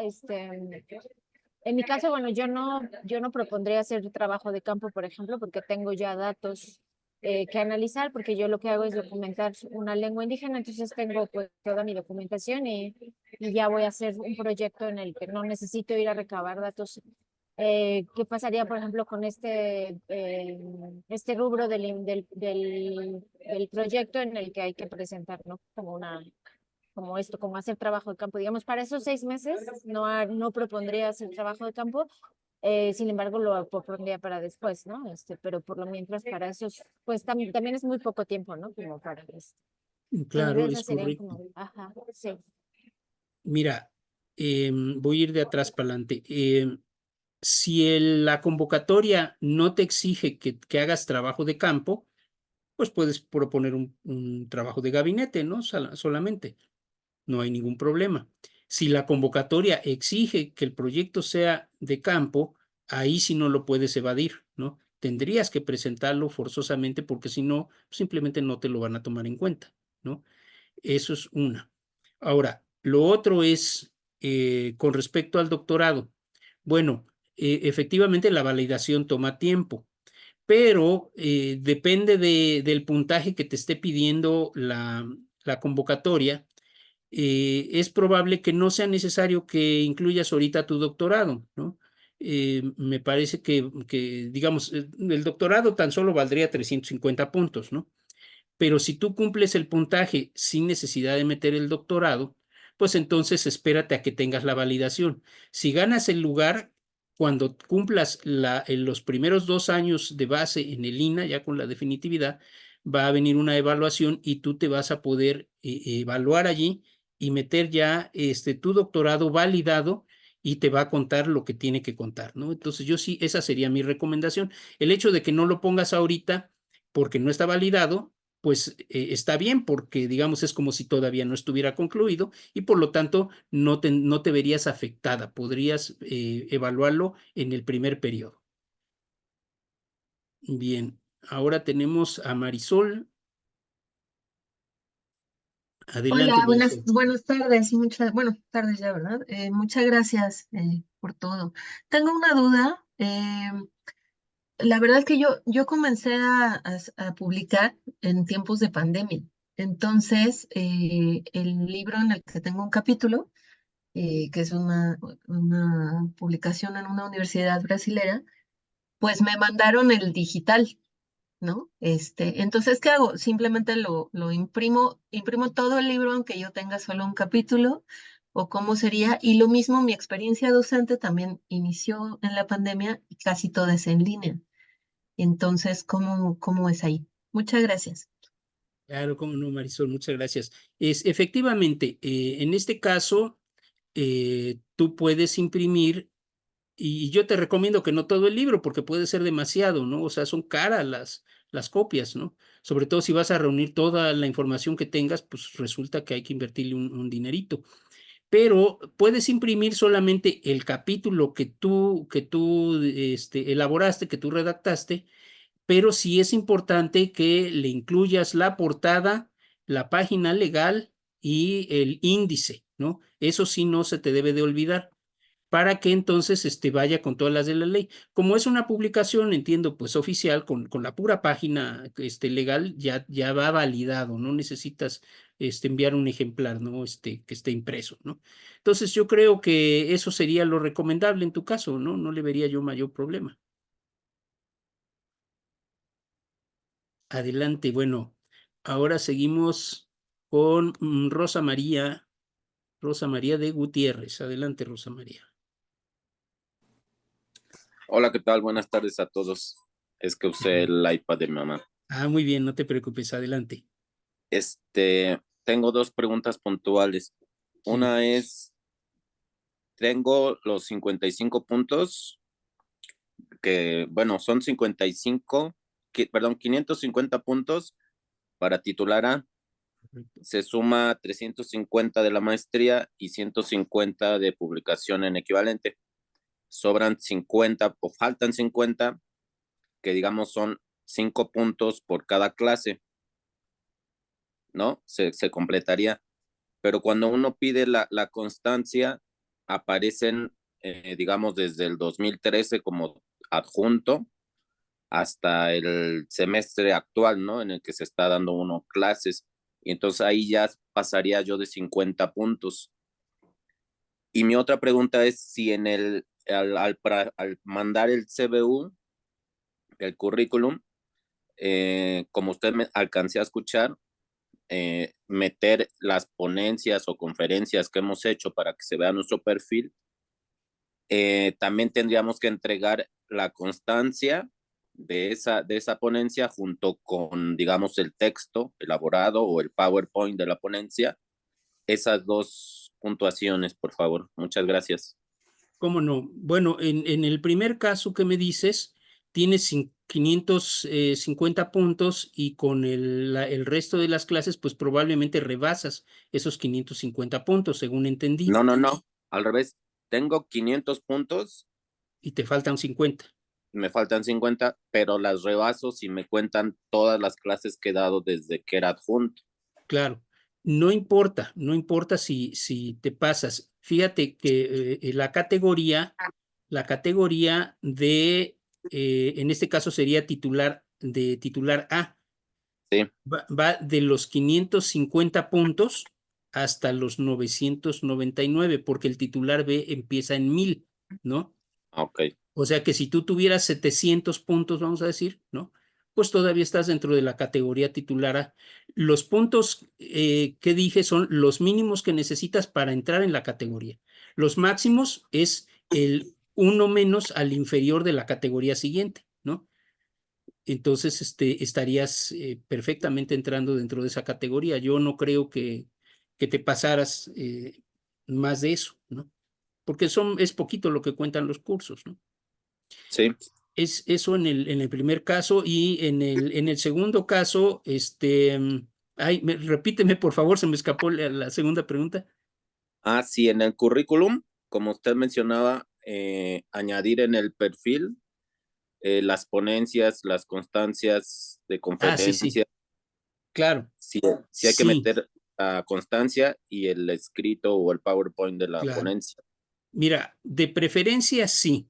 Speaker 2: en mi caso, bueno, yo no propondría hacer trabajo de campo, por ejemplo, porque tengo ya datos que analizar, porque yo lo que hago es documentar una lengua indígena, entonces tengo pues toda mi documentación y ya voy a hacer un proyecto en el que no necesito ir a recabar datos. ¿Qué pasaría, por ejemplo, con este rubro del proyecto en el que hay que presentar, ¿no? Como esto, como hacer trabajo de campo. Digamos, para esos 6 meses no propondría hacer trabajo de campo, sin embargo, lo propondría para después, ¿no? Pero por lo mientras, para esos, pues también es muy poco tiempo, ¿no? Como para esto.
Speaker 1: Claro,
Speaker 2: Entonces, esas
Speaker 1: es
Speaker 2: serían
Speaker 1: correcto.
Speaker 2: como, ajá, sí.
Speaker 1: Mira, voy a ir de atrás para adelante. Si la convocatoria no te exige que hagas trabajo de campo, pues puedes proponer un trabajo de gabinete, ¿no? Solamente. No hay ningún problema. Si la convocatoria exige que el proyecto sea de campo, ahí sí no lo puedes evadir, ¿no? Tendrías que presentarlo forzosamente porque si no, simplemente no te lo van a tomar en cuenta, ¿no? Eso es una. Ahora, lo otro es con respecto al doctorado. Bueno, efectivamente la validación toma tiempo, pero depende del puntaje que te esté pidiendo la convocatoria. Es probable que no sea necesario que incluyas ahorita tu doctorado, ¿no? Me parece digamos, el doctorado tan solo valdría 350 puntos, ¿no? Pero si tú cumples el puntaje sin necesidad de meter el doctorado, pues entonces espérate a que tengas la validación. Si ganas el lugar, cuando cumplas en los primeros 2 años de base en el INA, ya con la definitividad, va a venir una evaluación y tú te vas a poder evaluar allí y meter ya tu doctorado validado y te va a contar lo que tiene que contar, ¿no? Entonces yo sí, esa sería mi recomendación. El hecho de que no lo pongas ahorita porque no está validado, pues está bien porque, digamos, es como si todavía no estuviera concluido y por lo tanto no te verías afectada. Podrías evaluarlo en el primer periodo. Bien, ahora tenemos a Marisol. Adelante,
Speaker 3: Hola,
Speaker 1: Marisol.
Speaker 3: buenas tardes, bueno, tardes ya, ¿verdad? Muchas gracias por todo. Tengo una duda. La verdad es que yo comencé a publicar en tiempos de pandemia. Entonces, el libro en el que tengo un capítulo, que es una publicación en una universidad brasilera, pues me mandaron el digital. ¿No? Entonces, ¿qué hago? Simplemente lo imprimo todo el libro, aunque yo tenga solo un capítulo, o cómo sería. Y lo mismo, mi experiencia docente también inició en la pandemia y casi todo es en línea. Entonces, ¿cómo es ahí? Muchas gracias.
Speaker 1: Claro, cómo no, Marisol, muchas gracias. Efectivamente, en este caso, tú puedes imprimir. Y yo te recomiendo que no todo el libro, porque puede ser demasiado, ¿no? O sea, son caras las copias, ¿no? Sobre todo si vas a reunir toda la información que tengas, pues resulta que hay que invertirle un dinerito. Pero puedes imprimir solamente el capítulo que tú elaboraste, que tú redactaste, pero sí es importante que le incluyas la portada, la página legal y el índice, ¿no? Eso sí no se te debe de olvidar para que entonces vaya con todas las de la ley. Como es una publicación, entiendo, pues oficial, con la pura página legal, ya va validado, no necesitas enviar un ejemplar, ¿no? Que esté impreso, ¿no? Entonces yo creo que eso sería lo recomendable en tu caso, ¿no? No le vería yo mayor problema. Adelante, bueno, ahora seguimos con Rosa María de Gutiérrez. Adelante, Rosa María.
Speaker 4: Hola, ¿qué tal? Buenas tardes a todos. Es que usé el iPad de mi mamá.
Speaker 1: Muy bien, no te preocupes, adelante.
Speaker 4: Tengo dos preguntas puntuales.
Speaker 1: Sí.
Speaker 4: Una es, tengo los 55 puntos, que, bueno, son 55, perdón, 550 puntos para titular A. Se suma 350 de la maestría y 150 de publicación en equivalente. Sobran 50 o faltan 50, que digamos son 5 puntos por cada clase, ¿no? Se completaría. Pero cuando uno pide la constancia, aparecen, digamos, desde el 2013 como adjunto, hasta el semestre actual, ¿no? En el que se está dando uno clases. Y entonces ahí ya pasaría yo de 50 puntos. Y mi otra pregunta es si al mandar el CBU, el currículum, como usted me alcancé a escuchar, meter las ponencias o conferencias que hemos hecho para que se vea nuestro perfil. También tendríamos que entregar la constancia de esa ponencia junto con, digamos, el texto elaborado o el PowerPoint de la ponencia. Esas dos puntuaciones, por favor. Muchas gracias.
Speaker 1: ¿Cómo no? Bueno, en el primer caso que me dices, tienes 550 puntos y con el resto de las clases, pues probablemente rebasas esos 550 puntos, según entendí,
Speaker 4: No, no, no. Al revés. Tengo 500 puntos,
Speaker 1: y te faltan 50.
Speaker 4: me faltan 50, pero las rebaso si me cuentan todas las clases que he dado desde que era adjunto.
Speaker 1: Claro, no importa, no importa si te pasas. Fíjate que la categoría de, en este caso sería titular A,
Speaker 4: Sí,
Speaker 1: va de los 550 puntos hasta los 999, porque el titular B empieza en 1000, ¿no?
Speaker 4: ok.
Speaker 1: O sea que si tú tuvieras 700 puntos, vamos a decir, ¿no? Pues todavía estás dentro de la categoría titular A. Los puntos que dije son los mínimos que necesitas para entrar en la categoría. Los máximos es el uno menos al inferior de la categoría siguiente, ¿no? Entonces estarías perfectamente entrando dentro de esa categoría. Yo no creo que te pasaras más de eso, ¿no? Porque es poquito lo que cuentan los cursos, ¿no?
Speaker 4: Sí.
Speaker 1: Es eso en el primer caso, y en el segundo caso, repíteme por favor, se me escapó la segunda pregunta.
Speaker 4: Ah, sí, en el currículum, como usted mencionaba, añadir en el perfil las ponencias, las constancias de
Speaker 1: Ah, sí, sí,
Speaker 4: conferencia.
Speaker 1: claro,
Speaker 4: Sí hay que
Speaker 1: sí,
Speaker 4: meter la constancia y el escrito o el PowerPoint de la
Speaker 1: claro.
Speaker 4: ponencia.
Speaker 1: Mira, de preferencia sí,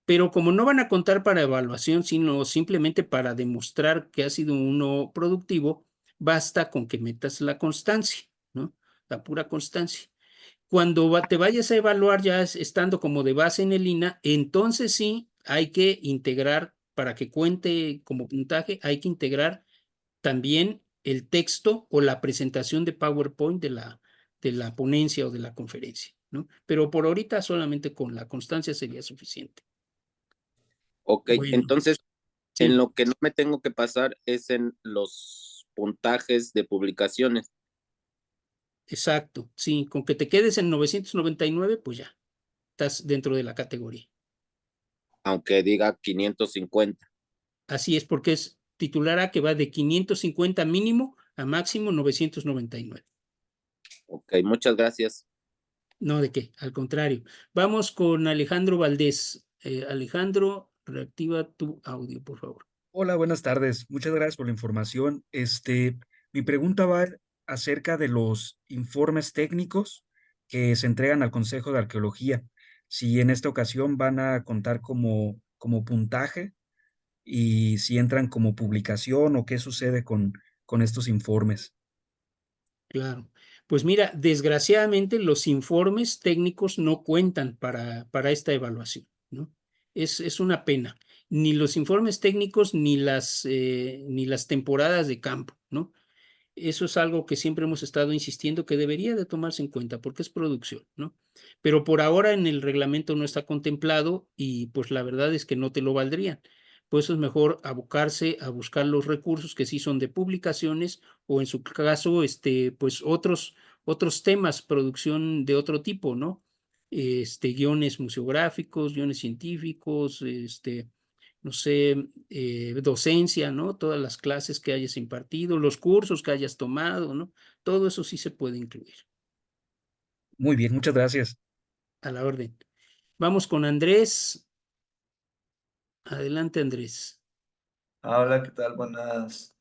Speaker 1: pero como no van a contar para evaluación, sino simplemente para demostrar que ha sido uno productivo, basta con que metas la constancia, ¿no? La pura constancia. Cuando te vayas a evaluar ya estando como de base en el INA, entonces sí hay que integrar, para que cuente como puntaje, hay que integrar también el texto o la presentación de PowerPoint de la ponencia o de la conferencia, ¿no? Pero por ahorita solamente con la constancia sería suficiente.
Speaker 4: Ok,
Speaker 1: Bueno,
Speaker 4: entonces en
Speaker 1: sí,
Speaker 4: lo que no me tengo que pasar es en los puntajes de publicaciones,
Speaker 1: exacto, sí, con que te quedes en 999, pues ya, estás dentro de la categoría.
Speaker 4: aunque diga 550.
Speaker 1: Así es, porque es titular A que va de 550 mínimo a máximo 999.
Speaker 4: Ok, muchas gracias.
Speaker 1: No, ¿de qué? Al contrario. Vamos con Alejandro Valdés. Alejandro, reactiva tu audio, por favor.
Speaker 5: Hola, buenas tardes. Muchas gracias por la información. Mi pregunta va acerca de los informes técnicos que se entregan al Consejo de Arqueología. Si en esta ocasión van a contar como puntaje y si entran como publicación o qué sucede con estos informes.
Speaker 1: Claro. Pues mira, desgraciadamente los informes técnicos no cuentan para esta evaluación, ¿no? Es una pena. Ni los informes técnicos ni ni las temporadas de campo, ¿no? Eso es algo que siempre hemos estado insistiendo que debería de tomarse en cuenta porque es producción, ¿no? Pero por ahora en el reglamento no está contemplado y pues la verdad es que no te lo valdrían. Por eso es mejor abocarse a buscar los recursos que sí son de publicaciones o en su caso, pues otros temas, producción de otro tipo, ¿no? Guiones museográficos, guiones científicos, no sé, docencia, ¿no? Todas las clases que hayas impartido, los cursos que hayas tomado, ¿no? Todo eso sí se puede incluir.
Speaker 5: Muy bien, muchas gracias.
Speaker 1: A la orden. Vamos con Andrés. Adelante, Andrés.
Speaker 6: Hola, ¿qué tal? Buenas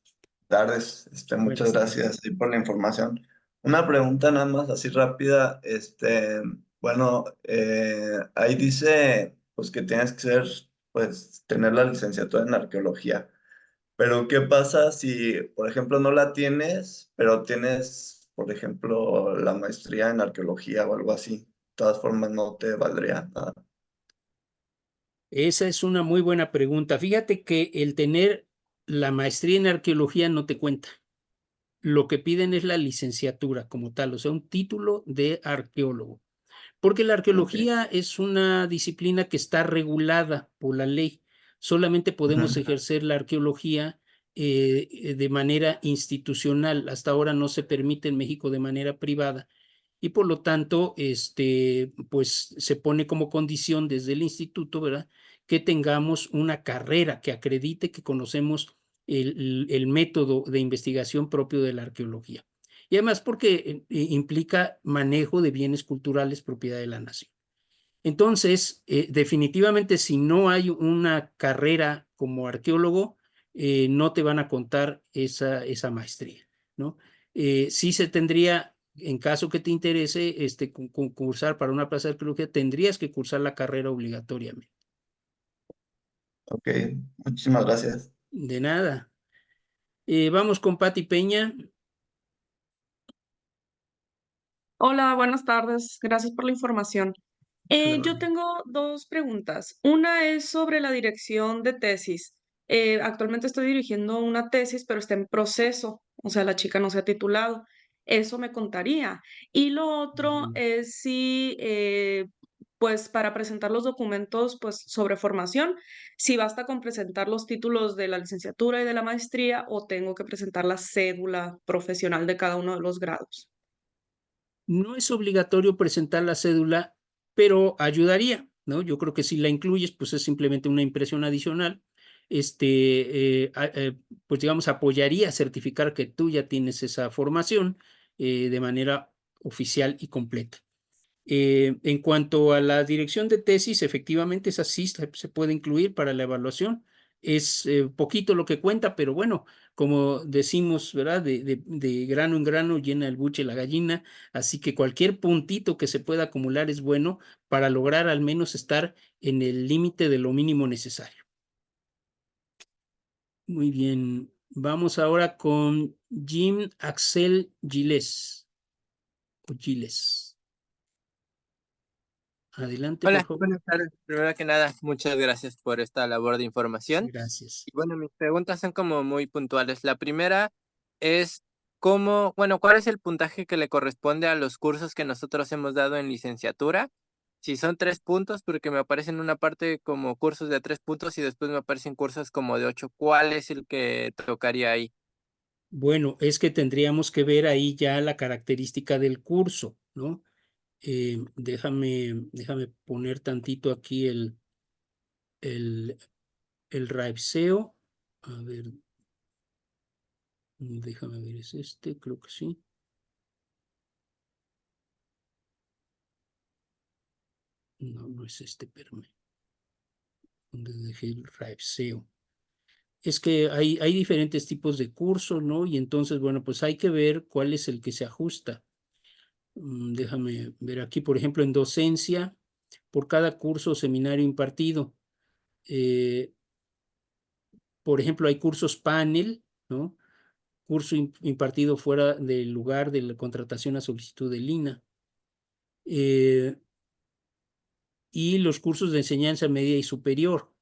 Speaker 6: tardes. Muchas
Speaker 1: Buenas tardes.
Speaker 6: gracias ahí por la información. Una pregunta nada más así rápida. Bueno, ahí dice pues que tienes que ser pues, tener la licenciatura en arqueología. Pero, ¿qué pasa si, por ejemplo, no la tienes, pero tienes, por ejemplo, la maestría en arqueología o algo así? De todas formas, no te valdría nada.
Speaker 1: Esa es una muy buena pregunta. Fíjate que el tener la maestría en arqueología no te cuenta. Lo que piden es la licenciatura como tal, o sea, un título de arqueólogo. Porque la
Speaker 6: Ok.
Speaker 1: arqueología es una disciplina que está regulada por la ley. Solamente podemos
Speaker 6: Ujú.
Speaker 1: ejercer la arqueología de manera institucional. Hasta ahora no se permite en México de manera privada. Y por lo tanto, pues se pone como condición desde el instituto, ¿verdad? Que tengamos una carrera que acredite que conocemos el método de investigación propio de la arqueología. Y además porque implica manejo de bienes culturales propiedad de la nación. Entonces, definitivamente si no hay una carrera como arqueólogo, no te van a contar esa maestría, ¿no? Sí se tendría, en caso que te interese, cursar para una plaza de arqueología, tendrías que cursar la carrera obligatoriamente.
Speaker 6: Ok, muchísimas gracias.
Speaker 1: De nada. Vamos con Pati Peña.
Speaker 7: Hola, buenas tardes. Gracias por la información.
Speaker 1: A la
Speaker 7: Yo
Speaker 1: orden.
Speaker 7: tengo dos preguntas. Una es sobre la dirección de tesis. Actualmente estoy dirigiendo una tesis, pero está en proceso, o sea, la chica no se ha titulado. Eso me contaría. Y lo otro es si, pues, para presentar los documentos, pues, sobre formación, si basta con presentar los títulos de la licenciatura y de la maestría o tengo que presentar la cédula profesional de cada uno de los grados.
Speaker 1: No es obligatorio presentar la cédula, pero ayudaría, ¿no? Yo creo que si la incluyes, pues es simplemente una impresión adicional. Pues digamos, apoyaría certificar que tú ya tienes esa formación de manera oficial y completa. En cuanto a la dirección de tesis, efectivamente esa sí se puede incluir para la evaluación. Es poquito lo que cuenta, pero bueno, como decimos, ¿verdad? De grano en grano llena el buche la gallina, así que cualquier puntito que se pueda acumular es bueno para lograr al menos estar en el límite de lo mínimo necesario. Muy bien, vamos ahora con Jim Axel Giles. O Giles. Adelante, por
Speaker 8: Hola,
Speaker 1: favor.
Speaker 8: buenas tardes. Primero que nada, muchas gracias por esta labor de información.
Speaker 1: Gracias.
Speaker 8: Y bueno, mis preguntas son como muy puntuales. La primera es ¿cuál es el puntaje que le corresponde a los cursos que nosotros hemos dado en licenciatura? Si son 3 puntos, porque me aparecen una parte como cursos de 3 puntos y después me aparecen cursos como de 8. ¿Cuál es el que tocaría ahí?
Speaker 1: Bueno, es que tendríamos que ver ahí ya la característica del curso, ¿no? Déjame poner tantito aquí el, el RAIPSEO. A ver, déjame ver, ¿es este? Creo que sí. No, no es este, espérame. ¿Dónde dejé el RAIPSEO? Es que hay diferentes tipos de cursos, ¿no? Y entonces, bueno, pues hay que ver cuál es el que se ajusta. Déjame ver aquí, por ejemplo, en docencia, por cada curso o seminario impartido. Por ejemplo, hay cursos panel, ¿no? Curso impartido fuera del lugar de la contratación a solicitud del INAH. Y los cursos de enseñanza media y superior.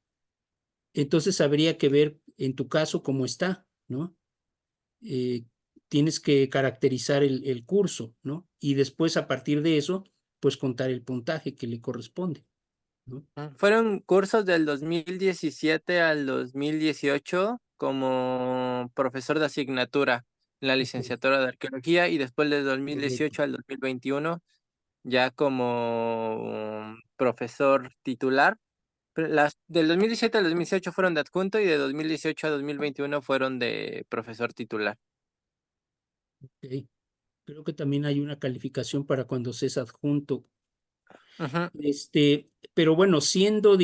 Speaker 1: Entonces habría que ver en tu caso cómo está, ¿no? Eh, Tienes que caracterizar el curso, ¿no? Y después a partir de eso, pues contar el puntaje que le corresponde, ¿no?
Speaker 8: Fueron cursos del 2017 al 2018 como profesor de asignatura en la
Speaker 1: Ok,
Speaker 8: licenciatura de arqueología y después del
Speaker 1: correcto.
Speaker 8: 2018 al 2021 ya como profesor titular. Pero las del 2017 al 2018 fueron de adjunto y de 2018 a 2021 fueron de profesor titular.
Speaker 1: Ok. Creo que también hay una calificación para cuando se es adjunto.
Speaker 8: Ujú.
Speaker 1: Pero bueno, siendo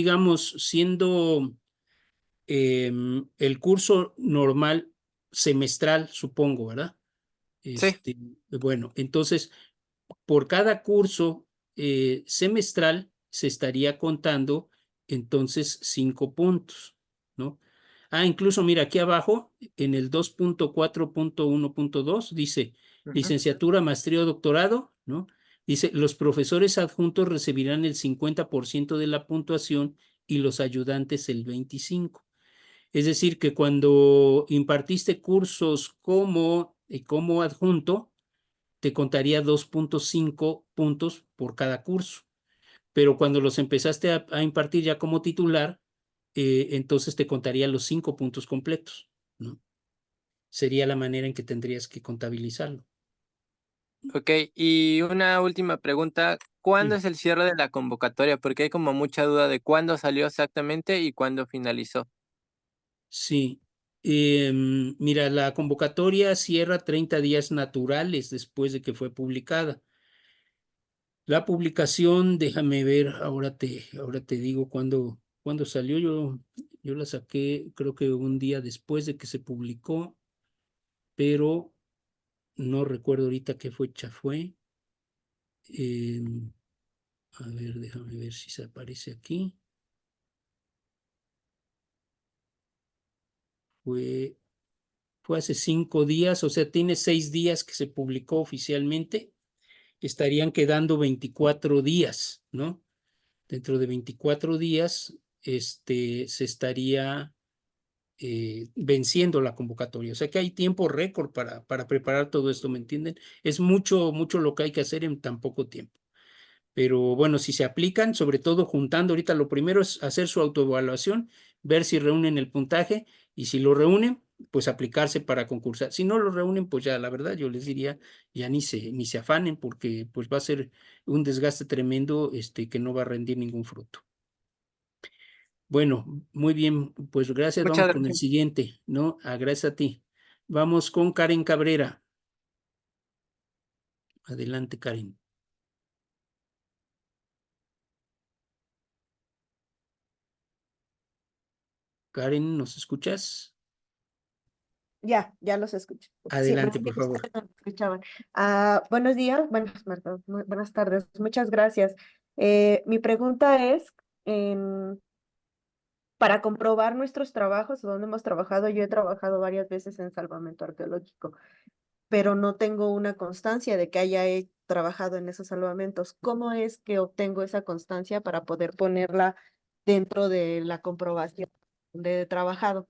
Speaker 1: el curso normal semestral, supongo, ¿verdad?
Speaker 8: Sí.
Speaker 1: Bueno, entonces, por cada curso semestral se estaría contando entonces 5 puntos, ¿no? Ah, incluso mira, aquí abajo, en el 2.4.1.2, dice licenciatura, maestría o doctorado, ¿no? Dice, los profesores adjuntos recibirán el 50% de la puntuación y los ayudantes el 25%. Es decir, que cuando impartiste cursos como adjunto, te contaría 2.5 puntos por cada curso. Pero cuando los empezaste a impartir ya como titular, entonces te contaría los 5 puntos completos, ¿no? Sería la manera en que tendrías que contabilizarlo.
Speaker 8: Ok, y una última pregunta. ¿Cuándo
Speaker 1: Sí.
Speaker 8: es el cierre de la convocatoria? Porque hay como mucha duda de cuándo salió exactamente y cuándo finalizó.
Speaker 1: Sí. Mira, la convocatoria cierra 30 días naturales después de que fue publicada. La publicación, déjame ver, ahora te digo cuándo salió. Yo la saqué, creo que un día después de que se publicó, pero no recuerdo ahorita qué fecha fue. A ver, déjame ver si se aparece aquí. Fue hace 5 días, o sea, tiene 6 días que se publicó oficialmente. Estarían quedando 24 días, ¿no? Dentro de 24 días, se estaría venciendo la convocatoria. O sea que hay tiempo récord para preparar todo esto, ¿me entienden? Es mucho lo que hay que hacer en tan poco tiempo. Pero bueno, si se aplican, sobre todo juntando, ahorita lo primero es hacer su autoevaluación, ver si reúnen el puntaje y si lo reúnen, pues aplicarse para concursar. Si no lo reúnen, pues ya la verdad yo les diría, ya ni se afanen porque pues va a ser un desgaste tremendo que no va a rendir ningún fruto. Bueno, muy bien, pues gracias.
Speaker 8: Muchas
Speaker 1: Vamos con el
Speaker 8: gracias.
Speaker 1: siguiente, ¿no? Gracias a ti. Vamos con Karen Cabrera. Adelante, Karen. Karen, ¿nos escuchas?
Speaker 9: Ya los escucho. Sí,
Speaker 1: Adelante, por
Speaker 9: pensé que
Speaker 1: favor.
Speaker 9: ustedes no me escuchaban. Buenos días, buenas tardes, muchas gracias. Mi pregunta es, para comprobar nuestros trabajos, donde hemos trabajado, yo he trabajado varias veces en salvamento arqueológico, pero no tengo una constancia de que haya trabajado en esos salvamentos. ¿Cómo es que obtengo esa constancia para poder ponerla dentro de la comprobación de trabajado?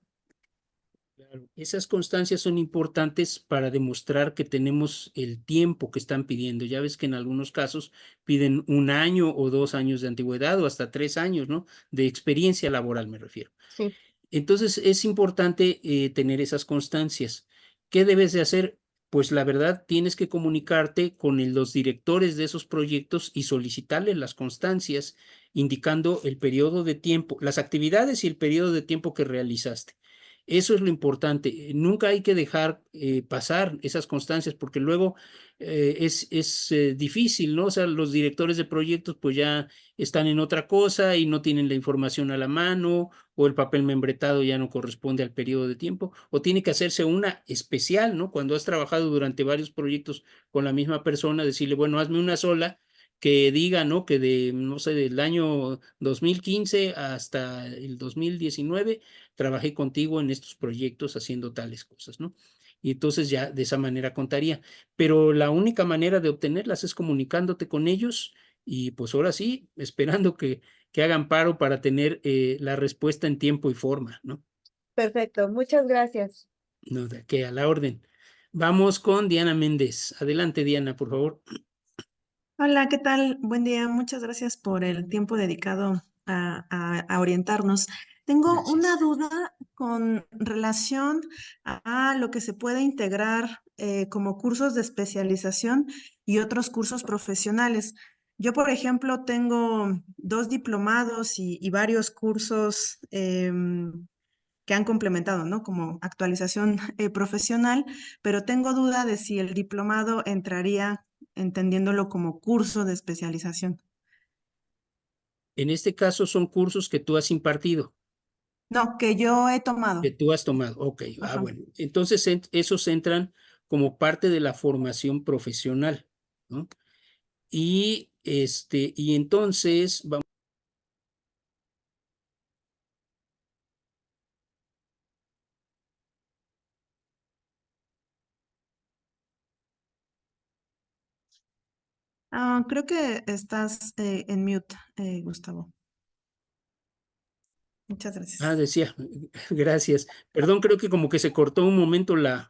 Speaker 1: Claro, esas constancias son importantes para demostrar que tenemos el tiempo que están pidiendo. Ya ves que en algunos casos piden 1 año o 2 años de antigüedad o hasta 3 años, ¿no? De experiencia laboral, me refiero.
Speaker 9: Sí.
Speaker 1: Entonces es importante tener esas constancias. ¿Qué debes de hacer? Pues la verdad, tienes que comunicarte con los directores de esos proyectos y solicitarles las constancias, indicando el periodo de tiempo, las actividades y el periodo de tiempo que realizaste. Eso es lo importante. Nunca hay que dejar pasar esas constancias porque luego es difícil, ¿no? O sea, los directores de proyectos pues ya están en otra cosa y no tienen la información a la mano, o el papel membretado ya no corresponde al periodo de tiempo, o tiene que hacerse una especial, ¿no? Cuando has trabajado durante varios proyectos con la misma persona, decirle, bueno, hazme una sola que diga, ¿no? Que no sé, del año 2015 hasta el 2019 trabajé contigo en estos proyectos haciendo tales cosas, ¿no? Y entonces ya de esa manera contaría. Pero la única manera de obtenerlas es comunicándote con ellos y pues ahora sí, esperando que hagan paro para tener la respuesta en tiempo y forma, ¿no?
Speaker 9: Perfecto, muchas gracias.
Speaker 1: No, de que a la orden. Vamos con Diana Méndez. Adelante, Diana, por favor.
Speaker 10: Hola, ¿qué tal? Buen día. Muchas gracias por el tiempo dedicado a orientarnos. Tengo una
Speaker 1: Gracias.
Speaker 10: duda con relación a lo que se puede integrar como cursos de especialización y otros cursos profesionales. Yo, por ejemplo, tengo 2 diplomados y varios cursos que han complementado, ¿no? Como actualización profesional, pero tengo duda de si el diplomado entraría entendiéndolo como curso de especialización.
Speaker 1: En este caso son cursos que tú has impartido,
Speaker 10: No, que yo he
Speaker 1: que
Speaker 10: tomado.
Speaker 1: tú has tomado. Ok,
Speaker 10: Ajá.
Speaker 1: bueno. Entonces esos entran como parte de la formación profesional, ¿no? Y entonces vamos
Speaker 10: Creo que estás en mute, Gustavo. Muchas gracias.
Speaker 1: Decía, gracias. Perdón, creo que como que se cortó un momento la